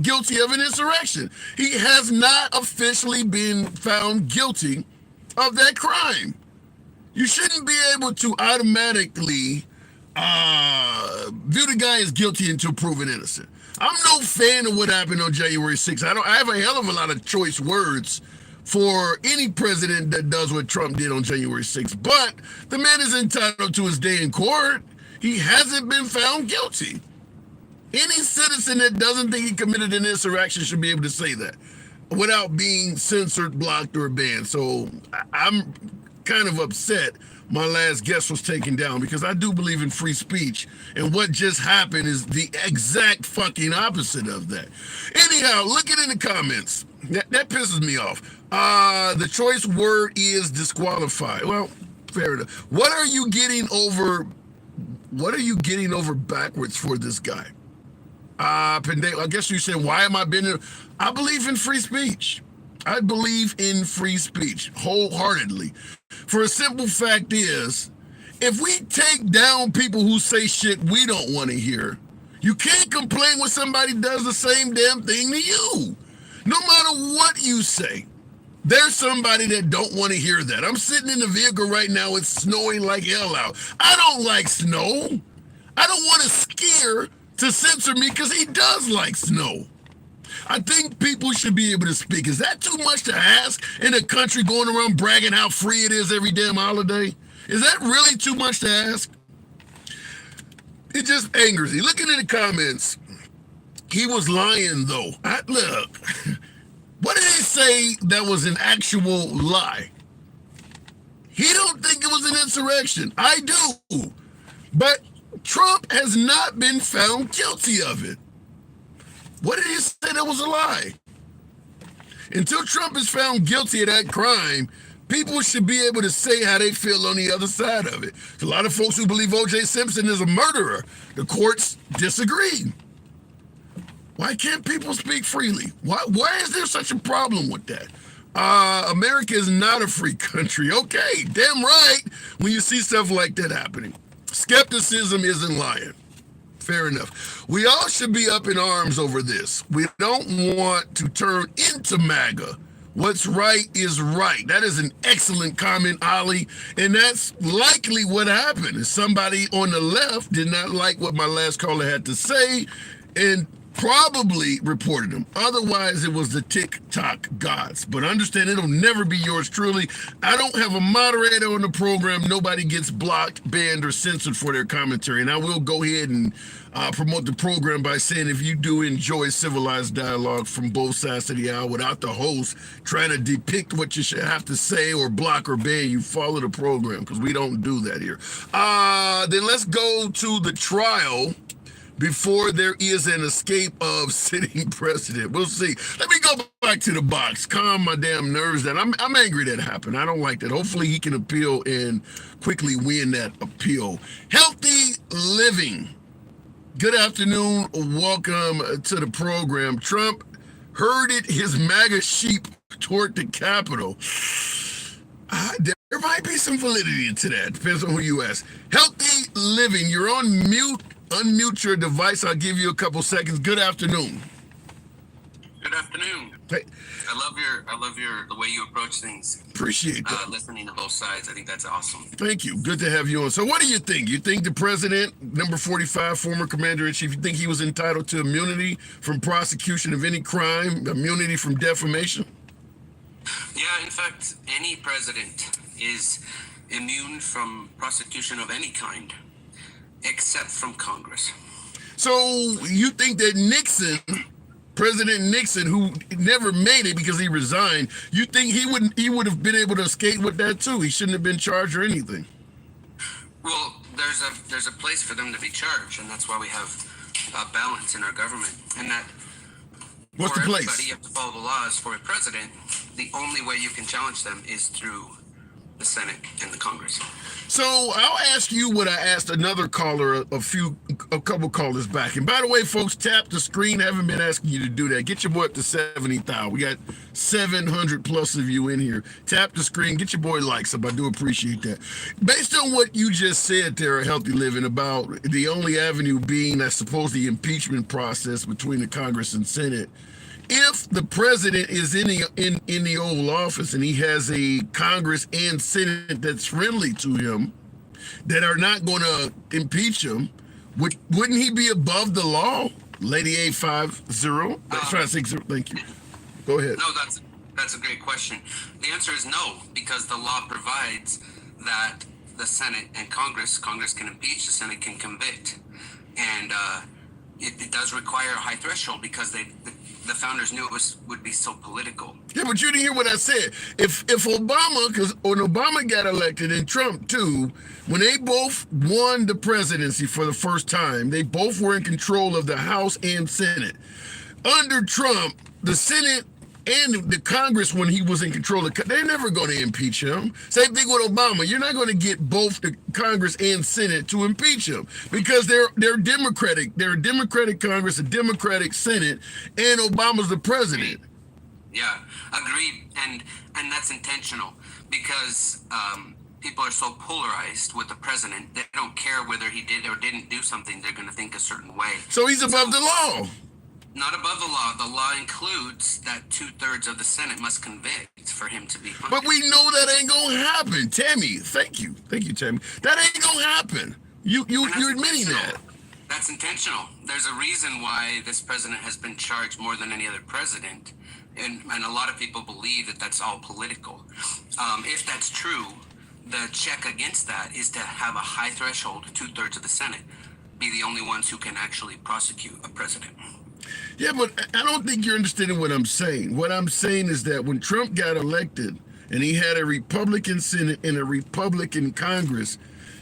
guilty of an insurrection. He has not officially been found guilty of that crime. You shouldn't be able to automatically view the guy as guilty until proven innocent. I'm no fan of what happened on January 6th. I have a hell of a lot of choice words for any president that does what Trump did on January 6th, but the man is entitled to his day in court. He hasn't been found guilty. Any citizen that doesn't think he committed an insurrection should be able to say that without being censored, blocked, or banned. So I'm kind of upset my last guest was taken down because I do believe in free speech. And what just happened is the exact fucking opposite of that. Anyhow, look at it in the comments. That pisses me off. The choice word is disqualified. Well, fair enough. What are you getting over backwards for this guy? I guess you said, why am I being? I believe in free speech. I believe in free speech wholeheartedly. For a simple fact is, if we take down people who say shit we don't want to hear, you can't complain when somebody does the same damn thing to you. No matter what you say, there's somebody that don't want to hear that. I'm sitting in the vehicle right now. It's snowing like hell out. I don't like snow. I don't want a skier to censor me because he does like snow. I think people should be able to speak. Is that too much to ask in a country going around bragging how free it is every damn holiday? Is that really too much to ask? It just angers me. Looking at the comments, he was lying though. Look, what did he say that was an actual lie? He don't think it was an insurrection. I do. But Trump has not been found guilty of it. What did he say that was a lie? Until Trump is found guilty of that crime, people should be able to say how they feel on the other side of it. There's a lot of folks who believe O.J. Simpson is a murderer. The courts disagree. Why can't people speak freely? Why is there such a problem with that? America is not a free country. Okay, damn right, when you see stuff like that happening. Skepticism isn't lying. Fair enough. We all should be up in arms over this. We don't want to turn into MAGA. What's right is right. That is an excellent comment, Ali. And that's likely what happened. Is somebody on the left did not like what my last caller had to say and probably reported him. Otherwise, it was the TikTok gods. But understand, it'll never be yours truly. I don't have a moderator on the program. Nobody gets blocked, banned, or censored for their commentary. And I will go ahead and promote the program by saying if you do enjoy civilized dialogue from both sides of the aisle without the host trying to depict what you should have to say or block or ban, you follow the program because we don't do that here. Then let's go to the trial before there is an escape of sitting president. We'll see. Let me go back to the box. Calm my damn nerves down. I'm angry that happened. I don't like that. Hopefully he can appeal and quickly win that appeal. Healthy living. Good afternoon. Welcome to the program. Trump herded his MAGA sheep toward the Capitol. There might be some validity to that. Depends on who you ask. Healthy living. You're on mute. Unmute your device. I'll give you a couple seconds. Good afternoon. Good afternoon. Hey. I love the way you approach things. Appreciate that. Listening to both sides. I think that's awesome. Thank you. Good to have you on. So what do you think? You think the president, number 45, former commander-in-chief, you think he was entitled to immunity from prosecution of any crime, immunity from defamation? Yeah, in fact, any president is immune from prosecution of any kind, except from Congress. So you think that Nixon, President Nixon, who never made it because he resigned, you think he would have been able to escape with that too? He shouldn't have been charged or anything. Well, there's a place for them to be charged, and that's why we have a balance in our government. And that What's for the place? everybody, you have to follow the laws. For a president, the only way you can challenge them is through the Senate and the Congress. So I'll ask you what I asked another caller a couple callers back. And by the way, folks, tap the screen. I haven't been asking you to do that. Get your boy up to 70,000. We got 700 plus of you in here. Tap the screen. Get your boy likes up. I do appreciate that. Based on what you just said there, Healthy Living, about the only avenue being, I suppose, the impeachment process between the Congress and Senate. If the president is in the Oval Office and he has a Congress and Senate that's friendly to him, that are not going to impeach him, wouldn't he be above the law? Lady A50, 560. Thank you. Go ahead. No, that's a great question. The answer is no, because the law provides that the Senate and Congress can impeach, the Senate can convict, and it does require a high threshold because the founders knew it would be so political. Yeah, but you didn't hear what I said. If Obama, because when Obama got elected and Trump too, when they both won the presidency for the first time, they both were in control of the House and Senate. Under Trump, the Senate and the Congress, when he was in control, they're never going to impeach him. Same thing with Obama. You're not going to get both the Congress and Senate to impeach him because they're Democratic. They're a Democratic Congress, a Democratic Senate, and Obama's the president. Yeah, agreed, and that's intentional because people are so polarized with the president. They don't care whether he did or didn't do something. They're going to think a certain way. So he's above the law. Not above the law. The law includes that 2/3 of the Senate must convict for him to be punished. But we know that ain't gonna happen. Tammy, thank you, Tammy. That ain't gonna happen. You're admitting that. That's intentional. There's a reason why this president has been charged more than any other president, and a lot of people believe that that's all political. If that's true, the check against that is to have a high threshold, 2/3 of the Senate, be the only ones who can actually prosecute a president. Yeah, but I don't think you're understanding what I'm saying. What I'm saying is that when Trump got elected and he had a Republican Senate and a Republican Congress,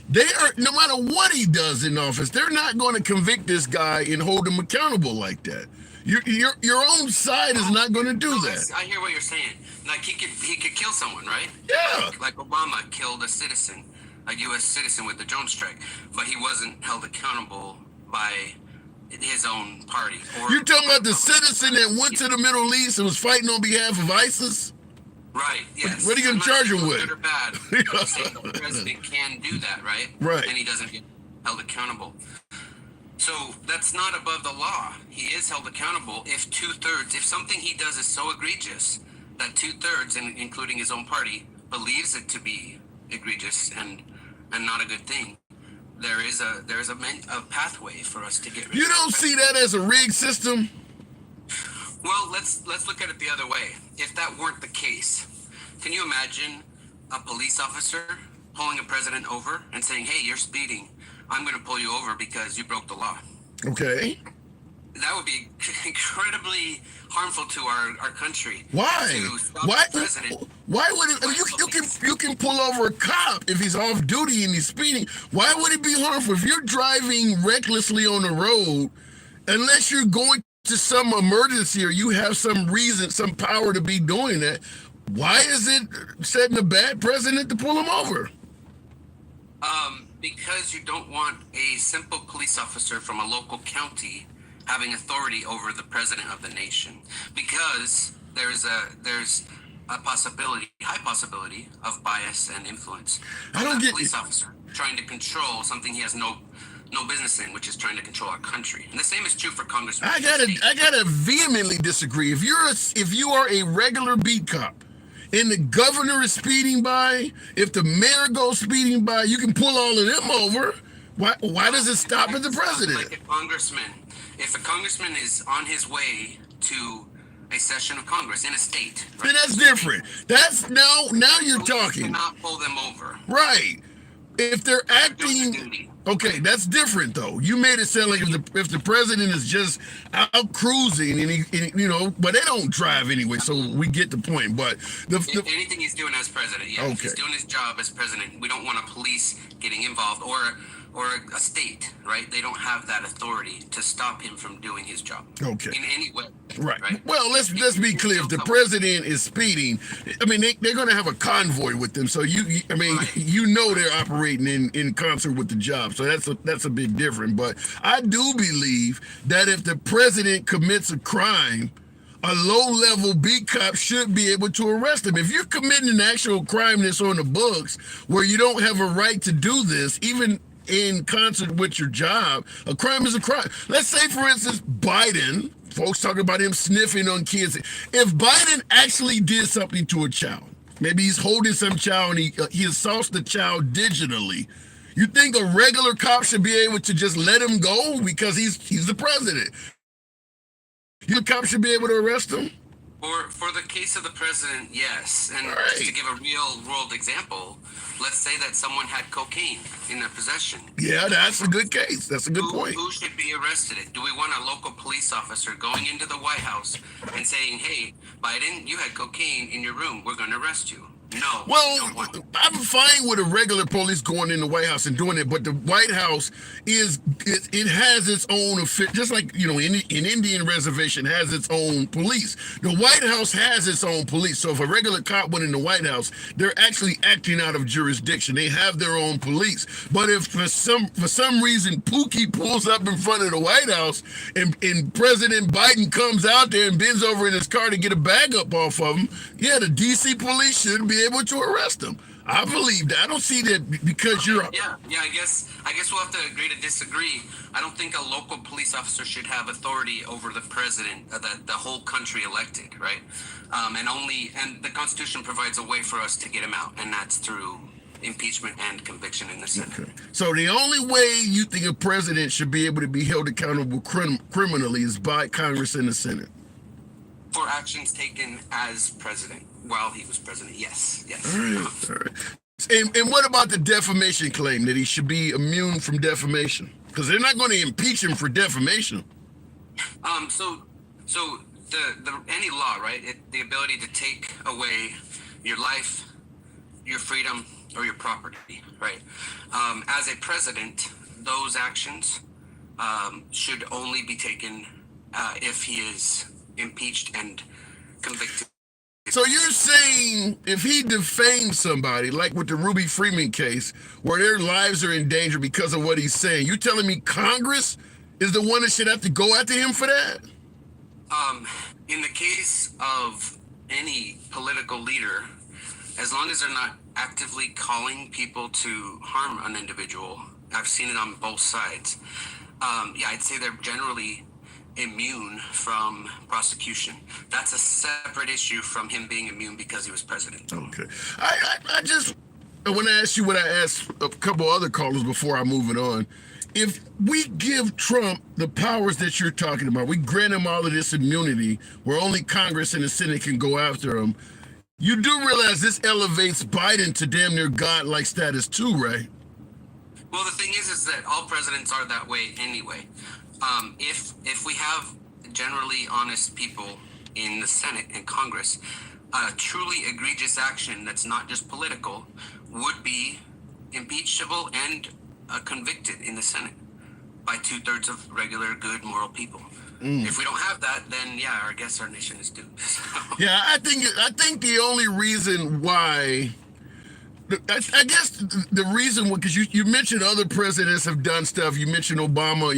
they are, no matter what he does in office, they're not going to convict this guy and hold him accountable like that. Your own side is not going to do that. I hear what you're saying. Like he could kill someone, right? Yeah. Like Obama killed a citizen, a U.S. citizen with the drone strike, but he wasn't held accountable by his own party. You're talking about the citizen that went to the Middle East and was fighting on behalf of ISIS? Right, yes. What are you going to charge him with? Good or bad. I'm saying the president can do that, right? Right. And he doesn't get held accountable. So that's not above the law. He is held accountable if 2/3, if something he does is so egregious that 2/3, including his own party, believes it to be egregious and not a good thing. There is a pathway for us to get rid of. You don't see that as a rigged system? Well, let's look at it the other way. If that weren't the case, can you imagine a police officer pulling a president over and saying, "Hey, you're speeding. I'm going to pull you over because you broke the law"? Okay. That would be incredibly harmful to our country. Why? To stop Why? the president. Why would it? You can pull over a cop if he's off duty and he's speeding. Why would it be harmful if you're driving recklessly on the road? Unless you're going to some emergency or you have some reason, some power to be doing that, why is it setting a bad precedent to pull him over? Because you don't want a simple police officer from a local county having authority over the president of the nation. Because there's a high possibility of bias and influence. I don't get police officer trying to control something he has no business in, which is trying to control our country. And the same is true for congressmen. I gotta vehemently disagree. If you are a regular beat cop and the governor is speeding by, if the mayor goes speeding by, you can pull all of them over. Why does it stop at the president? Like a congressman. If a congressman is on his way to a session of Congress in a state, right? Then that's different. That's now you're talking. You cannot pull them over. Right. If they're acting, okay, that's different though. You made it sound like if the president is just out cruising and he but they don't drive anyway, so we get the point. But anything he's doing as president, yeah, if he's doing his job as president, we don't want a police getting involved or a state, right? They don't have that authority to stop him from doing his job. Okay. In any way. Right. Well, let's be clear. If the president is speeding, I mean, they're going to have a convoy with them. So they're operating in concert with the job. So that's a big difference. But I do believe that if the president commits a crime, a low-level beat cop should be able to arrest him. If you're committing an actual crime that's on the books where you don't have a right to do this, even in concert with your job, a crime is a crime. Let's say, for instance, Biden, folks talking about him sniffing on kids. If Biden actually did something to a child, maybe he's holding some child and he assaults the child digitally, you think a regular cop should be able to just let him go because he's the president? Your cop should be able to arrest him? For the case of the president, yes. And just to give a real-world example, let's say that someone had cocaine in their possession. Yeah, that's a good case. That's a good point. Who should be arrested? Do we want a local police officer going into the White House and saying, "Hey, Biden, you had cocaine in your room. We're going to arrest you"? No. Well, no way. I'm fine with a regular police going in the White House and doing it, but the White House it has its own just like an Indian reservation has its own police. The White House has its own police. So if a regular cop went in the White House, they're actually acting out of jurisdiction. They have their own police. But if for some reason Pookie pulls up in front of the White House and President Biden comes out there and bends over in his car to get a bag up off of him, yeah, the DC police should be able to arrest him. I believe that. I don't see that because you're. Yeah. I guess we'll have to agree to disagree. I don't think a local police officer should have authority over the president, the whole country elected, right? And the Constitution provides a way for us to get him out, and that's through impeachment and conviction in the Senate. Okay. So the only way you think a president should be able to be held accountable criminally is by Congress and the Senate. For actions taken as president while he was president, yes. All right. And what about the defamation claim that he should be immune from defamation? Because they're not going to impeach him for defamation. So the any law, right? The ability to take away your life, your freedom, or your property, right? As a president, those actions should only be taken if he is impeached and convicted. So you're saying if he defames somebody, like with the Ruby Freeman case, where their lives are in danger because of what he's saying, you telling me Congress is the one that should have to go after him for that? In the case of any political leader, as long as they're not actively calling people to harm an individual, I've seen it on both sides. I'd say they're generally immune from prosecution. That's a separate issue from him being immune because he was president. Okay. I just want to ask you what I asked a couple other callers before I move it on. If we give Trump the powers that you're talking about, we grant him all of this immunity where only Congress and the Senate can go after him, you do realize this elevates Biden to damn near God-like status too, right? Well, the thing is that all presidents are that way anyway. If we have generally honest people in the Senate and Congress, a truly egregious action that's not just political would be impeachable and convicted in the Senate by 2/3 of regular, good, moral people. If we don't have that, then I guess our nation is doomed. Yeah, I think the only reason why, I guess the reason, because you mentioned other presidents have done stuff. You mentioned Obama,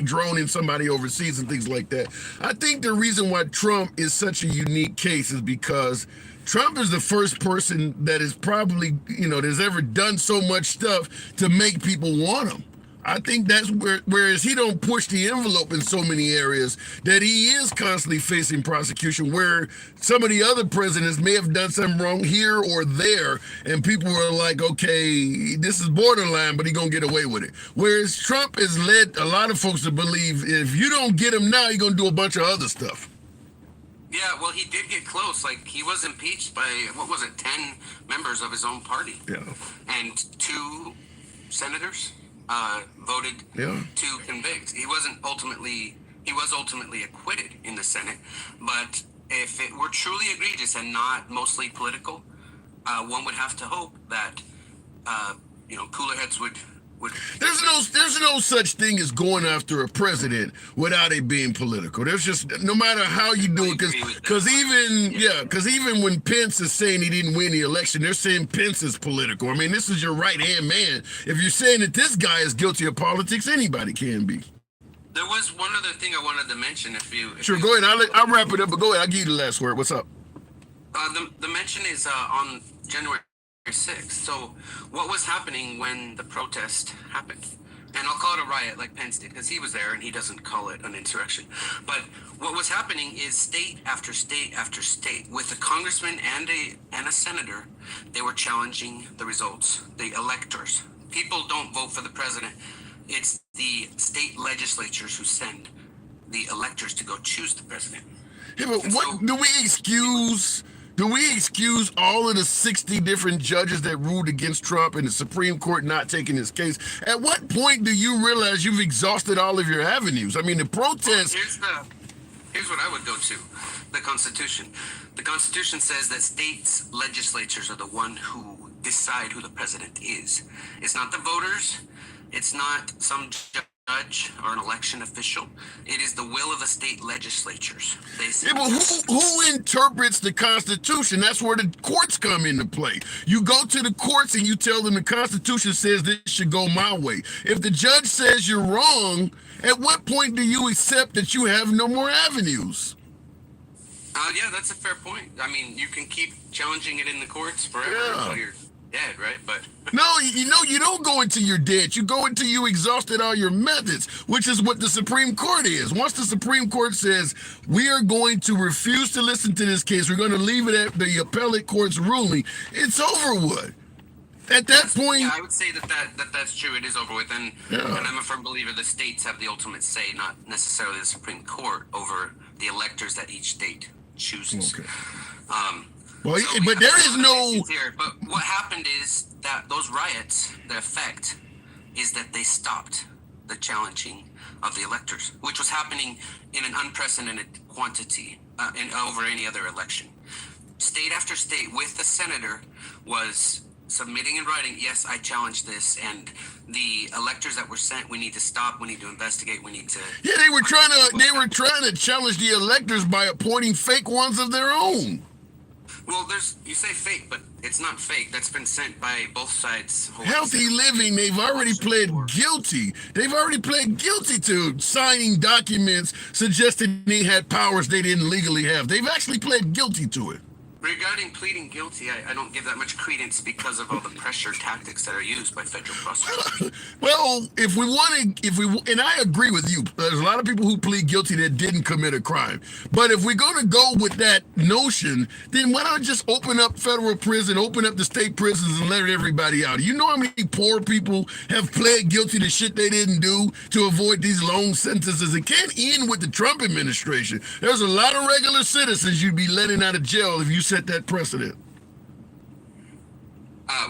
droning somebody overseas and things like that. I think the reason why Trump is such a unique case is because Trump is the first person that is probably, that's ever done so much stuff to make people want him. I think that's whereas he don't push the envelope in so many areas, that he is constantly facing prosecution, where some of the other presidents may have done something wrong here or there, and people were like, okay, this is borderline, but he's going to get away with it. Whereas Trump has led a lot of folks to believe if you don't get him now, you're going to do a bunch of other stuff. Yeah, well, he did get close. Like, he was impeached by, 10 members of his own party. Yeah. And 2 senators voted to convict. He was ultimately acquitted in the Senate. But if it were truly egregious and not mostly political, one would have to hope that cooler heads would. There's no such thing as going after a president without it being political. There's just, no matter how you do it, because even when Pence is saying he didn't win the election, they're saying Pence is political. I mean, this is your right-hand man. If you're saying that this guy is guilty of politics, anybody can be. There was one other thing I wanted to mention. Sure, go ahead. I'll wrap it up, but go ahead. I'll give you the last word. What's up? The mention is on January 6th. So what was happening when the protest happened? And I'll call it a riot like Pence did, because he was there and he doesn't call it an insurrection. But what was happening is state after state after state, with a congressman and a senator, they were challenging the results, the electors. People don't vote for the president. It's the state legislatures who send the electors to go choose the president. Yeah, but what do we excuse? Do we excuse all of the 60 different judges that ruled against Trump and the Supreme Court not taking his case? At what point do you realize you've exhausted all of your avenues? I mean, the protests. Here's what I would go to: the Constitution. The Constitution says that states' legislatures are the one who decide who the president is. It's not the voters. It's not some judge or an election official. It is the will of the state legislatures. They say, Yeah, but who interprets the Constitution? That's where the courts come into play. You go to the courts and you tell them the Constitution says this should go my way. If the judge says you're wrong, at what point do you accept that you have no more avenues? yeah, that's a fair point. I mean, you can keep challenging it in the courts forever Yeah. until you're dead, right? But No, you don't go until you're dead. You go until you exhausted all your methods, which is what the Supreme Court is. Once the Supreme Court says we are going to refuse to listen to this case, we're going to leave it at the appellate court's ruling, it's over with. At that point, yeah, I would say that's true. It is over with, and Yeah. and I'm a firm believer the states have the ultimate say, not necessarily the Supreme Court, over the electors that each state chooses. Okay. Um, well, so but we there have is a lot of no. issues here. But what happened is that those riots, the effect is that they stopped the challenging of the electors, which was happening in an unprecedented quantity over any other election. State after state, with the senator, was submitting in writing, yes, I challenge this, and the electors that were sent, we need to stop, we need to investigate, we need to. Yeah, they were trying to challenge the electors by appointing fake ones of their own. Well, you say fake, but it's not fake. That's been sent by both sides. Healthy Living, they've already pled guilty. They've already pled guilty to signing documents suggesting they had powers they didn't legally have. They've actually pled guilty to it. Regarding pleading guilty, I don't give that much credence because of all the pressure tactics that are used by federal prosecutors. Well, and I agree with you. There's a lot of people who plead guilty that didn't commit a crime. But if we're going to go with that notion, then why not just open up federal prison, open up the state prisons and let everybody out? You know how many poor people have pled guilty to shit they didn't do to avoid these long sentences? It can't end with the Trump administration. There's a lot of regular citizens you'd be letting out of jail if you set that precedent.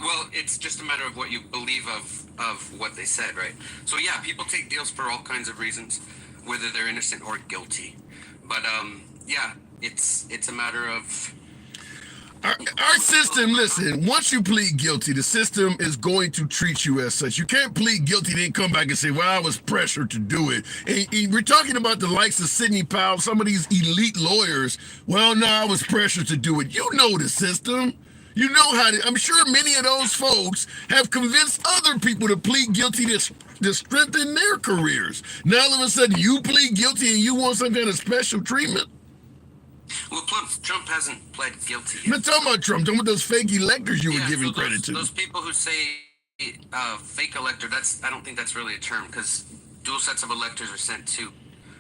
Well, it's just a matter of what you believe of what they said, right? So yeah, people take deals for all kinds of reasons, whether they're innocent or guilty. But yeah, it's a matter of our system, listen, once you plead guilty, the system is going to treat you as such. You can't plead guilty, then come back and say, well, I was pressured to do it. And we're talking about the likes of Sidney Powell, some of these elite lawyers. Well, no, I was pressured to do it. You know the system. You know how to, I'm sure many of those folks have convinced other people to plead guilty to strengthen their careers. Now all of a sudden you plead guilty and you want some kind of special treatment? well, Trump hasn't pled guilty yet. I'm not talking about Trump, I'm talking about those fake electors you were giving so credit to. those people who say fake elector, I don't think that's really a term, because dual sets of electors are sent to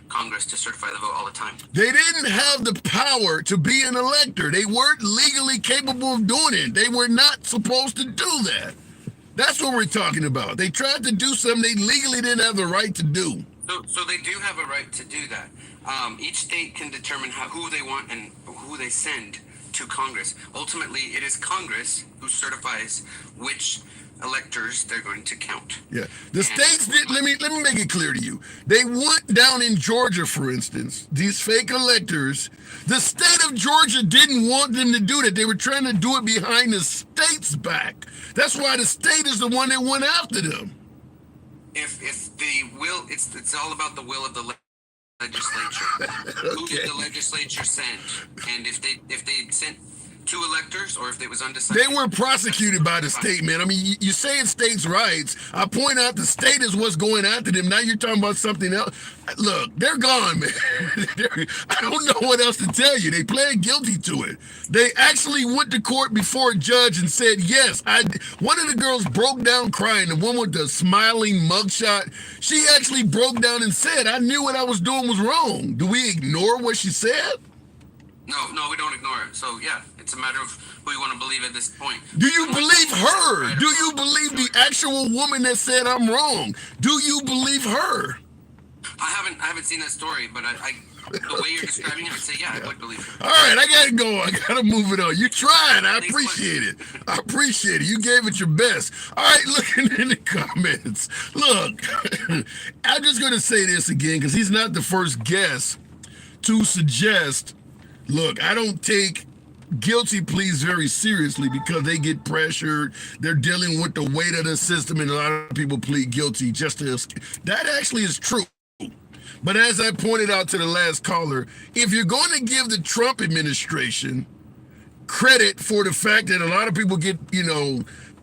Congress to certify the vote all the time. They didn't have the power to be an elector. They weren't legally capable of doing it. They were not supposed to do that. That's what we're talking about. They tried to do something they legally didn't have the right to do. So they do have a right to do that. Each state can determine who they want and who they send to Congress. Ultimately, it is Congress who certifies which electors they're going to count. Yeah, the states did. Let me make it clear to you. They went down in Georgia, for instance. These fake electors. The state of Georgia didn't want them to do that. They were trying to do it behind the state's back. That's why the state is the one that went after them. If the will, it's all about the will of the legislature. Who did the legislature send? And if they sent two electors, or if it was undecided. They were prosecuted by the state, man. I mean, you're saying states' rights. I point out the state is what's going after them. Now you're talking about something else. Look, they're gone, man. I don't know what else to tell you. They pled guilty to it. They actually went to court before a judge and said, yes. One of the girls broke down crying, the one with the smiling mugshot. She actually broke down and said, I knew what I was doing was wrong. Do we ignore what she said? No, we don't ignore it. So yeah, it's a matter of who you want to believe at this point. Do you believe her? Do you believe the actual woman that said I'm wrong? Do you believe her? I haven't seen that story, but I the way you're describing it, I'd say yeah, I would believe her. All right, I gotta go. I gotta move it on. You tried. I appreciate it. I appreciate it. You gave it your best. All right, looking in the comments. Look, I'm just gonna say this again because he's not the first guest to suggest, look, I don't take guilty pleas very seriously because they get pressured. They're dealing with the weight of the system, and a lot of people plead guilty just to. That actually is true. But as I pointed out to the last caller, if you're going to give the Trump administration credit for the fact that a lot of people get,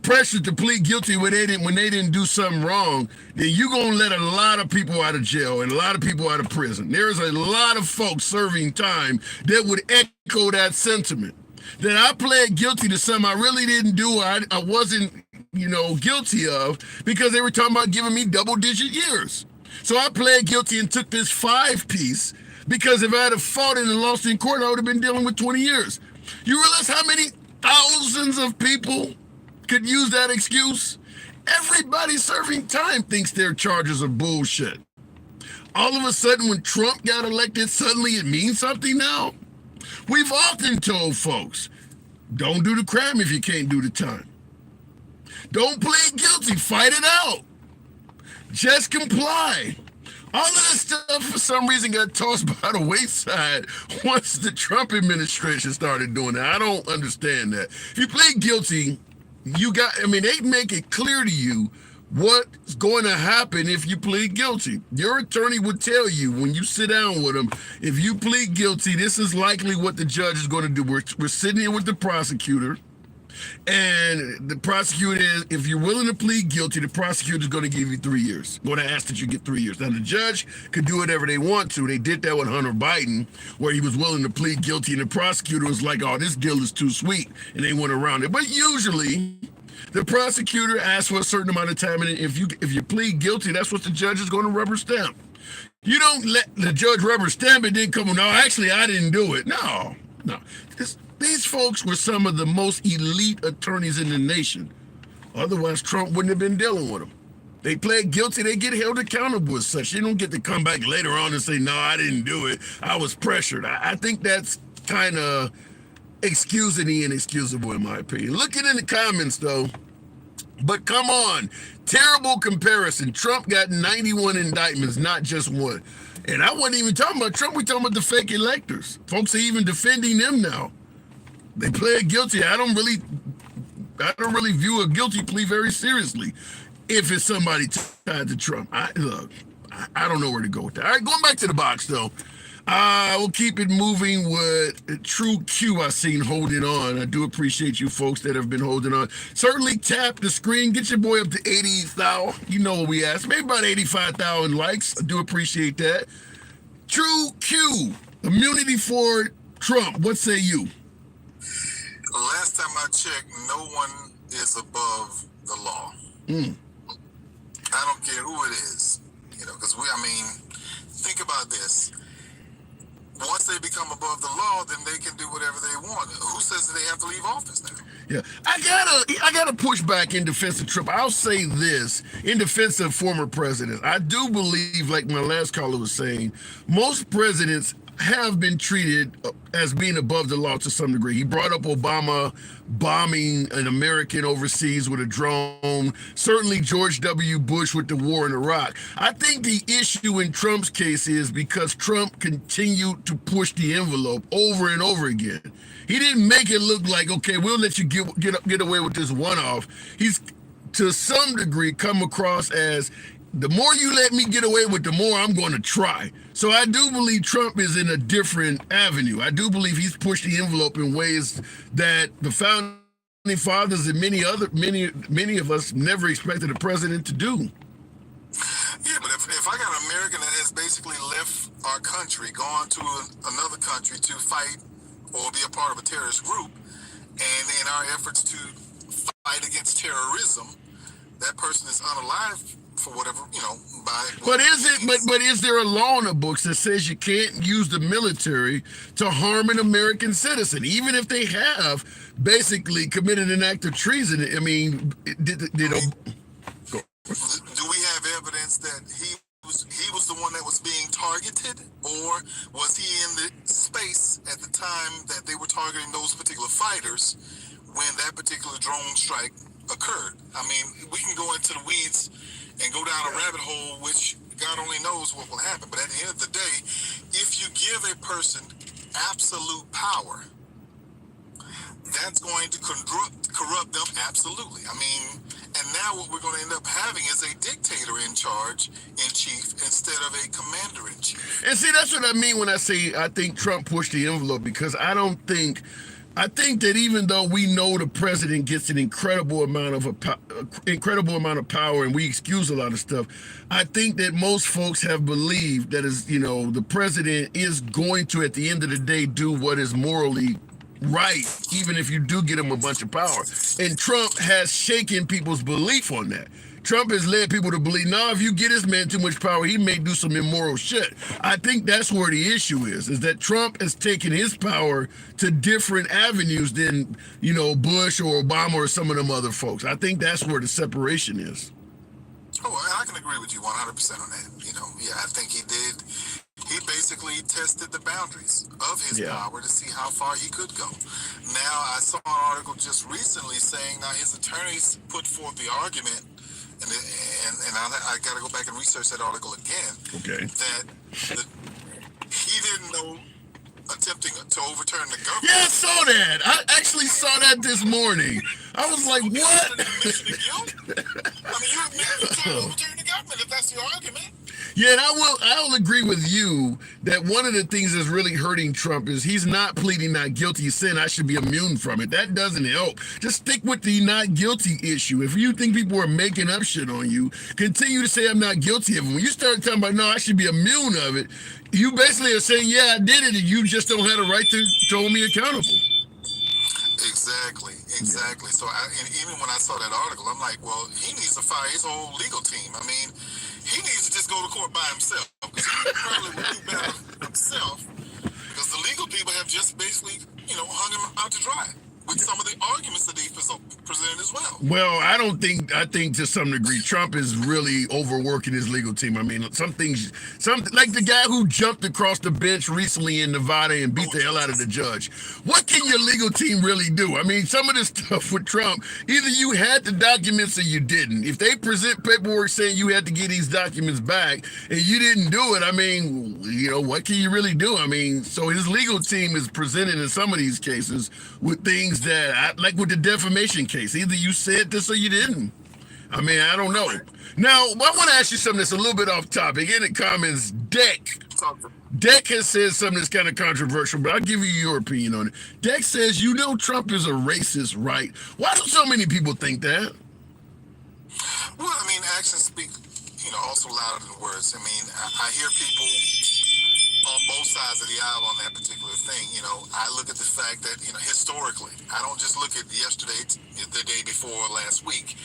pressured to plead guilty when they didn't do something wrong, then you're going to let a lot of people out of jail and a lot of people out of prison. There's a lot of folks serving time that would echo that sentiment. That I pled guilty to something I really didn't do, I wasn't, guilty of, because they were talking about giving me double-digit years. So I pled guilty and took this 5-piece, because if I had fought it and lost in court, I would have been dealing with 20 years. You realize how many thousands of people could use that excuse? Everybody serving time thinks their charges are bullshit. All of a sudden, when Trump got elected, suddenly it means something now? We've often told folks, don't do the crime if you can't do the time. Don't plead guilty, fight it out. Just comply. All of this stuff, for some reason, got tossed by the wayside once the Trump administration started doing it. I don't understand that. If you plead guilty, they make it clear to you what's going to happen if you plead guilty. Your attorney would tell you when you sit down with them, if you plead guilty, this is likely what the judge is going to do. We're sitting here with the prosecutor, and the prosecutor is, if you're willing to plead guilty, the prosecutor is going to give you 3 years. Going to ask that you get 3 years. Now, the judge could do whatever they want to. They did that with Hunter Biden, where he was willing to plead guilty, and the prosecutor was like, oh, this deal is too sweet, and they went around it. But usually, the prosecutor asks for a certain amount of time, and if you plead guilty, that's what the judge is going to rubber stamp. You don't let the judge rubber stamp it, then come on, no, actually, I didn't do it. No. These folks were some of the most elite attorneys in the nation. Otherwise, Trump wouldn't have been dealing with them. They pled guilty, they get held accountable as such. They don't get to come back later on and say, no, I didn't do it. I was pressured. I think that's kind of excusing the inexcusable, in my opinion. Looking in the comments, though, but come on. Terrible comparison. Trump got 91 indictments, not just one. And I wasn't even talking about Trump. We're talking about the fake electors. Folks are even defending them now. They pled guilty. I don't really view a guilty plea very seriously if it's somebody tied to Trump. I don't know where to go with that. All right, going back to the box, though. We'll keep it moving with True Q I seen holding on. I do appreciate you folks that have been holding on. Certainly tap the screen. Get your boy up to 80,000. You know what we asked. Maybe about 85,000 likes. I do appreciate that. True Q, immunity for Trump. What say you? Last time I checked, no one is above the law. I don't care who it is, because think about this. Once they become above the law, then they can do whatever they want. Who says that they have to leave office now? Yeah, I gotta push back in defense of Trump. I'll say this in defense of former presidents. I do believe, like my last caller was saying, most presidents have been treated as being above the law to some degree. He brought up Obama bombing an American overseas with a drone. Certainly George W. Bush with the war in Iraq. I think the issue in Trump's case is because Trump continued to push the envelope over and over again. He didn't make it look like, okay, we'll let you get away with this one-off. He's, to some degree, come across as, the more you let me get away with, the more I'm going to try. So I do believe Trump is in a different avenue. I do believe he's pushed the envelope in ways that the founding fathers and many of us never expected a president to do. Yeah, but if I got an American that has basically left our country, gone to another country to fight or be a part of a terrorist group, and in our efforts to fight against terrorism, that person is unalive for whatever, But is there a law in the books that says you can't use the military to harm an American citizen, even if they have basically committed an act of treason? I mean, do we have evidence that he was the one that was being targeted, or was he in the space at the time that they were targeting those particular fighters when that particular drone strike occurred? I mean, we can go into the weeds and go down a rabbit hole, which God only knows what will happen. But at the end of the day, if you give a person absolute power, that's going to corrupt them absolutely. I mean, and now what we're going to end up having is a dictator in charge, in chief, instead of a commander in chief. And see, that's what I mean when I say I think Trump pushed the envelope, because I think that even though we know the president gets an incredible amount of power, and we excuse a lot of stuff, I think that most folks have believed that the president is going to, at the end of the day, do what is morally right, even if you do get him a bunch of power. And Trump has shaken people's belief on that. Trump has led people to believe, no, if you get this man too much power, he may do some immoral shit. I think that's where the issue is that Trump has taken his power to different avenues than, Bush or Obama or some of them other folks. I think that's where the separation is. Oh, I can agree with you 100% on that. I think he did. He basically tested the boundaries of his power to see how far he could go. Now, I saw an article just recently saying now his attorneys put forth the argument, and I got to go back and research that article again. Okay. That he didn't know attempting to overturn the government. Yeah, I saw that. I actually saw that this morning. I was like, what? I mean, you admit you're trying to overturn the government if that's your argument. Yeah, and I'll agree with you that one of the things that's really hurting Trump is he's not pleading not guilty. He's saying I should be immune from it. That doesn't help. Just stick with the not guilty issue. If you think people are making up shit on you, continue to say I'm not guilty of it. When you start talking about, no, I should be immune of it, you basically are saying, yeah, I did it, and you just don't have the right to hold me accountable. Exactly. So, and even when I saw that article, I'm like, well, he needs to fire his whole legal team. I mean, he needs to just go to court by himself, because he probably would do better himself, because the legal people have just basically, hung him out to dry with some of the arguments that he presented as well. Well, I think to some degree, Trump is really overworking his legal team. I mean, some like the guy who jumped across the bench recently in Nevada and beat the hell out of the judge. What can your legal team really do? I mean, some of this stuff with Trump, either you had the documents or you didn't. If they present paperwork saying you had to get these documents back and you didn't do it, I mean, what can you really do? I mean, so his legal team is presented in some of these cases with things that, like with the defamation case, either you said this or you didn't. I mean, I don't know. Now, I want to ask you something that's a little bit off topic. In the comments, Deck has said something that's kind of controversial, but I'll give you your opinion on it. Deck says, Trump is a racist, right? Why do so many people think that? Well, I mean, actions speak, also louder than words. I mean, I hear people on both sides of the aisle on that particular thing. I look at the fact that, historically, I don't just look at yesterday, the day before, last week.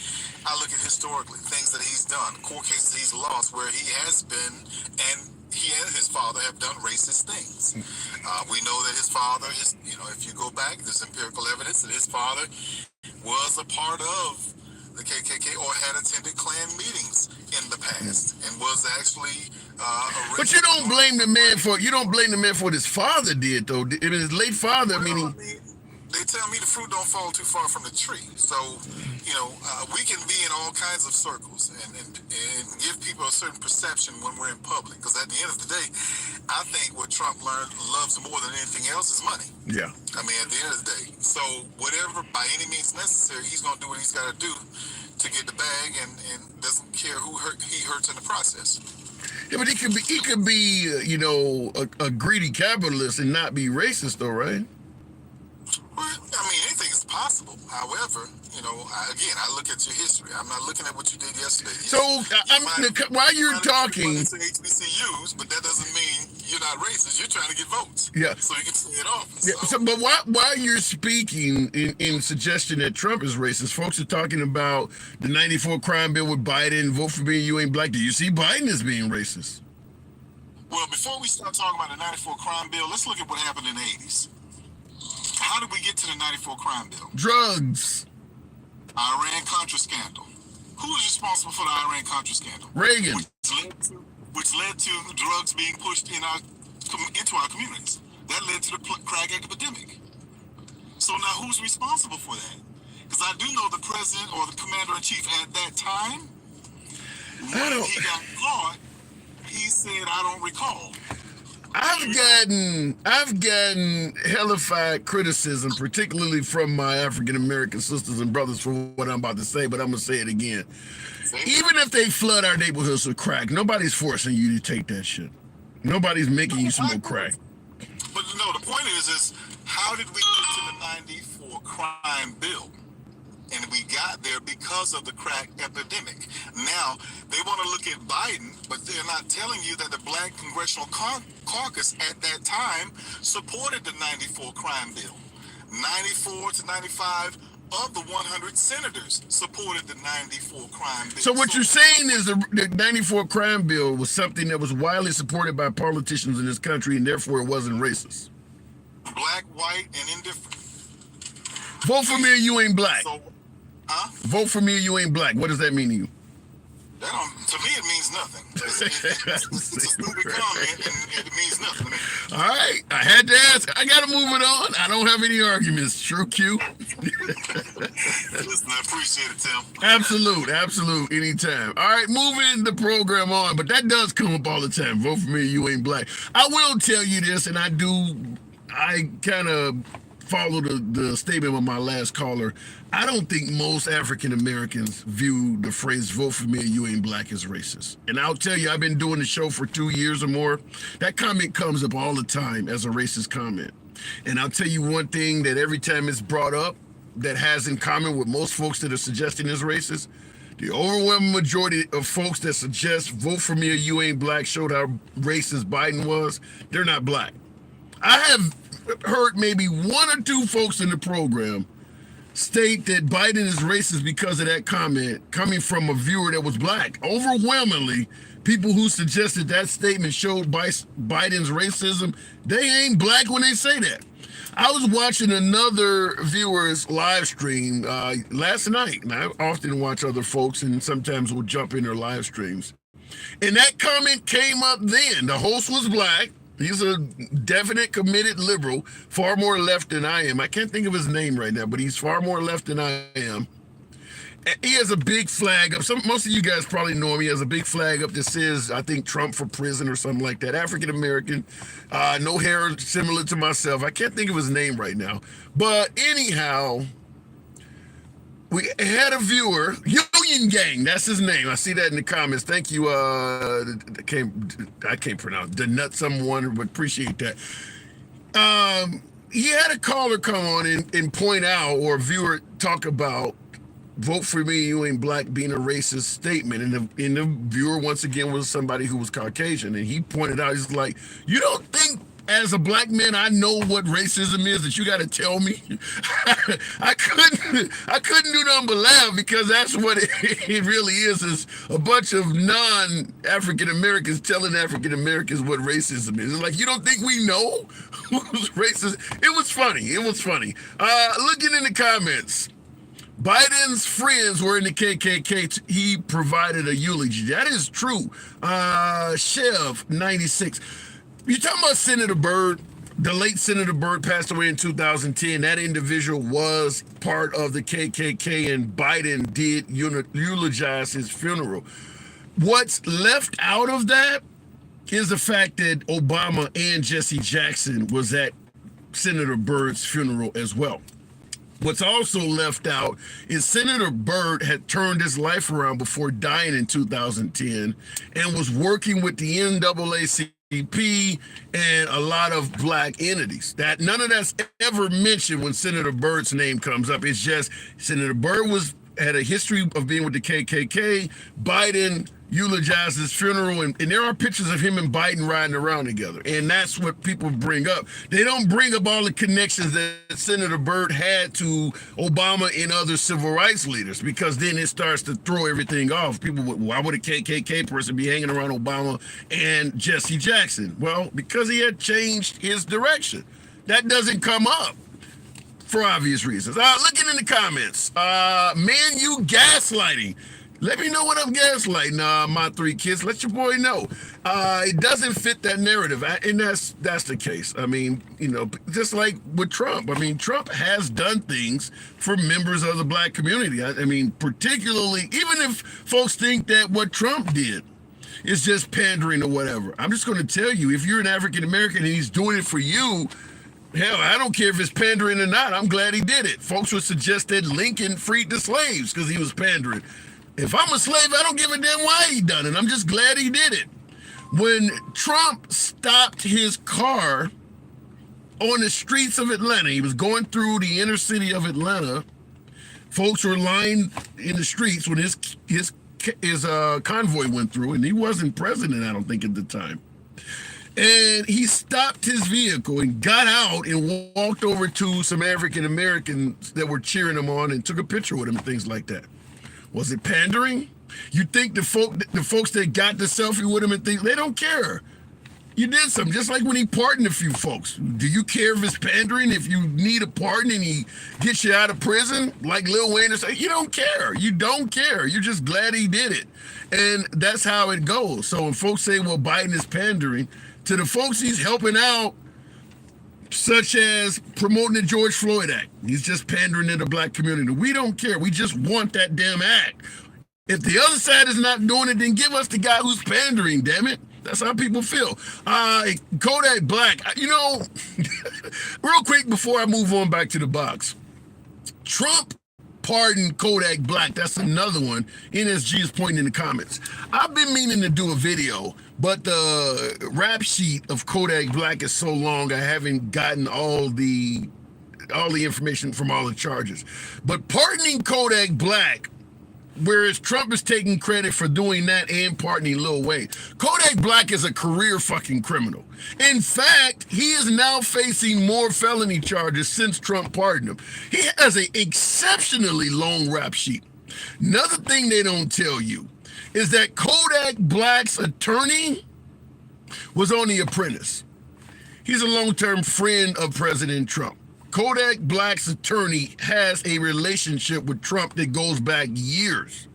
I look at historically, things that he's done, court cases he's lost where he has been, and he and his father have done racist things. We know that his father, if you go back, there's empirical evidence that his father was a part of the KKK or had attended Klan meetings in the past and was actually but you don't blame the man for what his father did, though. His late father, meaning. They tell me the fruit don't fall too far from the tree. So, we can be in all kinds of circles and give people a certain perception when we're in public. Because at the end of the day, I think what Trump loves more than anything else is money. Yeah. I mean, at the end of the day. So whatever, by any means necessary, he's going to do what he's got to do to get the bag and doesn't care who he hurts in the process. Yeah, but he could be a greedy capitalist and not be racist, though, right? Well, I mean, anything is possible. However, I look at your history. I'm not looking at what you did yesterday. So, while you're talking, it's HBCUs, but that doesn't mean you're not racist. You're trying to get votes. Yeah. So you can stay in office. Yeah. So, but while you're speaking in suggestion that Trump is racist, folks are talking about the '94 crime bill with Biden. Vote for me, you ain't black. Do you see Biden as being racist? Well, before we start talking about the '94 crime bill, let's look at what happened in the '80s. How did we get to the '94 crime bill? Drugs. Iran-Contra scandal. Who was responsible for the Iran-Contra scandal? Reagan. Which led to drugs being pushed into our communities. That led to the crack epidemic. So now who's responsible for that? Because I do know the president or the commander-in-chief at that time, when he got caught, he said, I don't recall. I've gotten hellified criticism, particularly from my African American sisters and brothers, for what I'm about to say, but I'm gonna say it again. Even if they flood our neighborhoods with crack, nobody's forcing you to take that shit. Nobody's making you smoke crack. But no, the point is how did we get to the 94 crime bill? And we got there because of the crack epidemic. Now, they want to look at Biden, but they're not telling you that the Black Congressional Caucus at that time supported the 94 crime bill. 94 to 95 of the 100 senators supported the 94 crime bill. So what you're saying is the 94 crime bill was something that was widely supported by politicians in this country, and therefore it wasn't racist. Black, white, and indifferent. Vote for me or you ain't black. So, huh? Vote for me or you ain't black. What does that mean to you? To me, it means nothing. It's a stupid comment, and it means nothing to me. All right, I had to ask. I got to move it on. I don't have any arguments. True Q. Listen, I appreciate it, Tim. Absolute, anytime. All right, moving the program on, but that does come up all the time. Vote for me or you ain't black. I will tell you this, and I kind of follow the statement of my last caller. I don't think most African Americans view the phrase "vote for me or you ain't black" as racist. And I'll tell you, I've been doing the show for 2 years or more. That comment comes up all the time as a racist comment. And I'll tell you one thing that every time it's brought up that has in common with most folks that are suggesting is racist, the overwhelming majority of folks that suggest "vote for me or you ain't black" showed how racist Biden was. They're not black. I have heard maybe one or two folks in the program state that Biden is racist because of that comment coming from a viewer that was black. Overwhelmingly, people who suggested that statement showed Biden's racism, they ain't black when they say that. I was watching another viewer's live stream last night, and I often watch other folks and sometimes will jump in their live streams. And that comment came up then. The host was black. He's a definite committed liberal, far more left than I am. I can't think of his name right now, but he's far more left than I am. He has a big flag up. Most of you guys probably know him. He has a big flag up that says, I think, Trump for prison or something like that. African American, no hair, similar to myself. I can't think of his name right now. But anyhow, we had a viewer, Union Gang, that's his name. I see that in the comments. Thank you. I can't pronounce the nut someone, but appreciate that. He had a caller come on and point out, or a viewer talk about "vote for me, you ain't black" being a racist statement. And the viewer, once again, was somebody who was Caucasian. And he pointed out, he's like, you don't think as a black man I know what racism is that you got to tell me? I couldn't do nothing but laugh, because that's what it really is a bunch of non-African Americans telling African Americans what racism is. It's like, you don't think we know who's racist? It was funny. Looking in the comments, Biden's friends were in the KKK. He provided a eulogy. That is true. Chev 96. You talking about Senator Byrd? The late Senator Byrd passed away in 2010. That individual was part of the KKK, and Biden did eulogize his funeral. What's left out of that is the fact that Obama and Jesse Jackson was at Senator Byrd's funeral as well. What's also left out is Senator Byrd had turned his life around before dying in 2010 and was working with the NAACP and a lot of black entities. That none of that's ever mentioned when Senator Byrd's name comes up. It's just Senator Byrd had a history of being with the KKK. Biden eulogized his funeral, and there are pictures of him and Biden riding around together. And that's what people bring up. They don't bring up all the connections that Senator Byrd had to Obama and other civil rights leaders, because then it starts to throw everything off. People, why would a KKK person be hanging around Obama and Jesse Jackson? Well, because he had changed his direction. That doesn't come up for obvious reasons. Looking in the comments, man, you gaslighting. Let me know what I'm gaslighting, my three kids. Let your boy know. It doesn't fit that narrative, and that's the case. I mean, just like with Trump. I mean, Trump has done things for members of the black community. I mean, particularly, even if folks think that what Trump did it's just pandering or whatever. I'm just going to tell you, if you're an African American and he's doing it for you, hell, I don't care if it's pandering or not. I'm glad he did it. Folks would suggest that Lincoln freed the slaves because he was pandering. If I'm a slave, I don't give a damn why he done it. I'm just glad he did it. When Trump stopped his car on the streets of Atlanta, he was going through the inner city of Atlanta. Folks were lying in the streets when his convoy went through, and he wasn't president, I don't think, at the time. And he stopped his vehicle and got out and walked over to some African Americans that were cheering him on and took a picture with him and things like that. Was it pandering? You think the folks that got the selfie with him and things, they don't care. You did something, just like when he pardoned a few folks. Do you care if it's pandering? If you need a pardon and he gets you out of prison, like Lil Wayne or something, you don't care. You don't care. You're just glad he did it. And that's how it goes. So when folks say, well, Biden is pandering, to the folks he's helping out, such as promoting the George Floyd Act, he's just pandering to the black community. We don't care. We just want that damn act. If the other side is not doing it, then give us the guy who's pandering, damn it. That's how people feel. Kodak Black, you know, real quick before I move on back to the box. Trump pardoned Kodak Black. That's another one. NSG is pointing in the comments. I've been meaning to do a video, but the rap sheet of Kodak Black is so long, I haven't gotten all the information from all the charges. But pardoning Kodak Black, whereas Trump is taking credit for doing that and pardoning Lil Wayne. Kodak Black is a career fucking criminal. In fact, he is now facing more felony charges since Trump pardoned him. He has an exceptionally long rap sheet. Another thing they don't tell you is that Kodak Black's attorney was on The Apprentice. He's a long-term friend of President Trump. Kodak Black's attorney has a relationship with Trump that goes back years.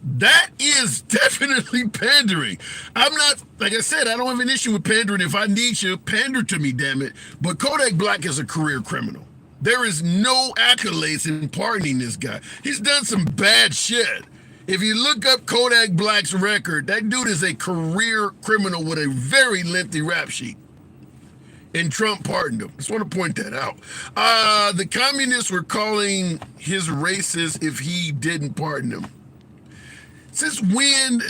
That is definitely pandering. I'm not, like I said, I don't have an issue with pandering. If I need you, pander to me, damn it. But Kodak Black is a career criminal. There is no accolades in pardoning this guy. He's done some bad shit. If you look up Kodak Black's record, that dude is a career criminal with a very lengthy rap sheet. And Trump pardoned him. Just want to point that out. The communists were calling his racist if he didn't pardon him. Since when,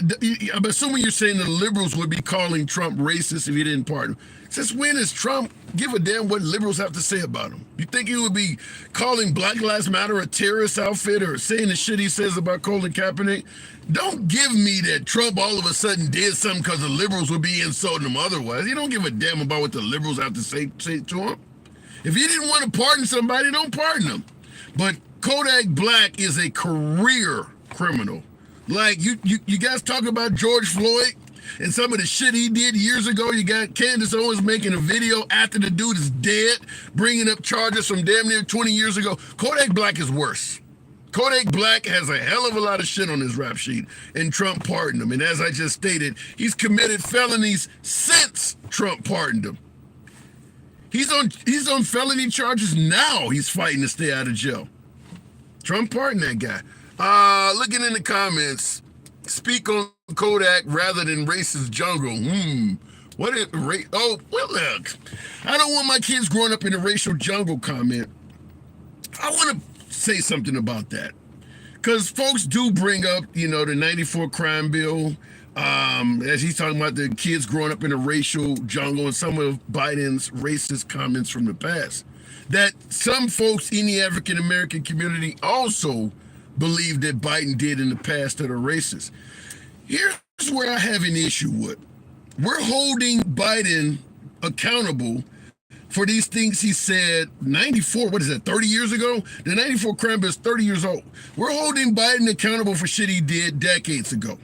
I'm assuming you're saying the liberals would be calling Trump racist if he didn't pardon him. Since when does Trump give a damn what liberals have to say about him? You think he would be calling Black Lives Matter a terrorist outfit or saying the shit he says about Colin Kaepernick? Don't give me that Trump all of a sudden did something because the liberals would be insulting him otherwise. He don't give a damn about what the liberals have to say to him. If he didn't want to pardon somebody, don't pardon him. But Kodak Black is a career criminal. Like, you guys talk about George Floyd and some of the shit he did years ago. You got Candace Owens making a video after the dude is dead, bringing up charges from damn near 20 years ago. Kodak Black is worse. Kodak Black has a hell of a lot of shit on his rap sheet, and Trump pardoned him. And as I just stated, he's committed felonies since Trump pardoned him. He's on felony charges now. He's fighting to stay out of jail. Trump pardoned that guy. Looking in the comments, speak on Kodak rather than racist jungle. What is well, look, I don't want my kids growing up in a racial jungle comment. I want to say something about that. Because folks do bring up, the 94 crime bill, as he's talking about the kids growing up in a racial jungle and some of Biden's racist comments from the past. That some folks in the African-American community also believe that Biden did in the past that are racist. Here's where I have an issue with. We're holding Biden accountable for these things he said 94, 30 years ago? The 94 crime bill is 30 years old. We're holding Biden accountable for shit he did decades ago.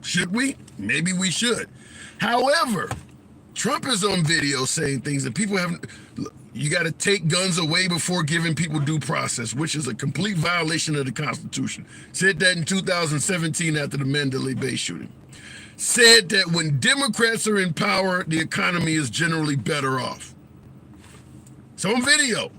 Should we? Maybe we should. However, Trump is on video saying things that people haven't. You got to take guns away before giving people due process, which is a complete violation of the Constitution. Said that in 2017 after the Mandalay Bay shooting. Said that when Democrats are in power, the economy is generally better off. So on video,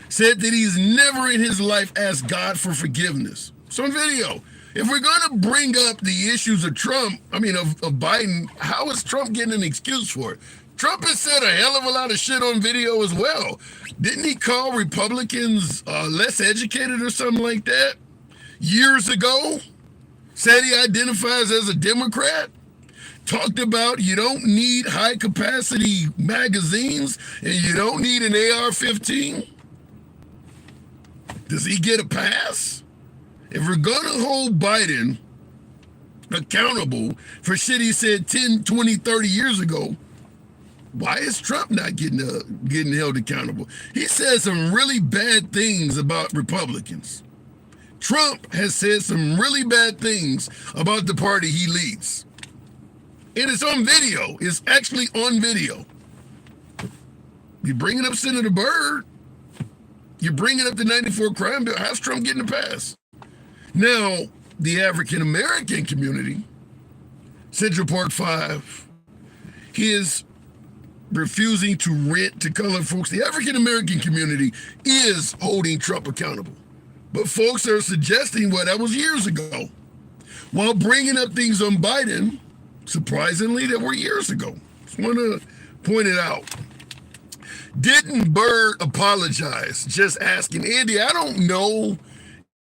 said that he's never in his life asked God for forgiveness. So on video, If we're going to bring up the issues of Trump, of Biden, how is Trump getting an excuse for it? Trump has said a hell of a lot of shit on video as well. Didn't he call Republicans less educated or something like that years ago? Said he identifies as a Democrat. Talked about you don't need high capacity magazines and you don't need an AR-15. Does he get a pass? If we're going to hold Biden accountable for shit he said 10, 20, 30 years ago, why is Trump not getting held accountable? He said some really bad things about Republicans. Trump has said some really bad things about the party he leads. And it's on video. It's actually on video. You're bringing up Senator Byrd. You're bringing up the 94 crime bill. How's Trump getting a pass? Now, the African-American community, Central Park 5, is refusing to rent to colored folks. The African-American community is holding Trump accountable. But folks are suggesting, well, that was years ago. While bringing up things on Biden, surprisingly, that were years ago. Just want to point it out. Didn't Byrd apologize? Just asking. Andy, I don't know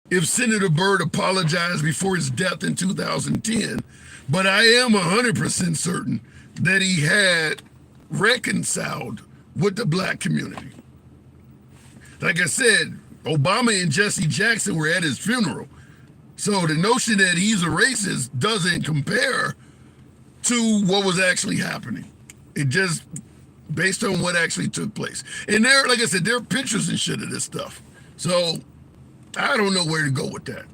if Senator Byrd apologized before his death in 2010, but I am 100% certain that he had reconciled with the black community. Like I said, Obama and Jesse Jackson were at his funeral. So the notion that he's a racist doesn't compare to what was actually happening. It just based on what actually took place. And there, like I said, there are pictures and shit of this stuff. So I don't know where to go with that.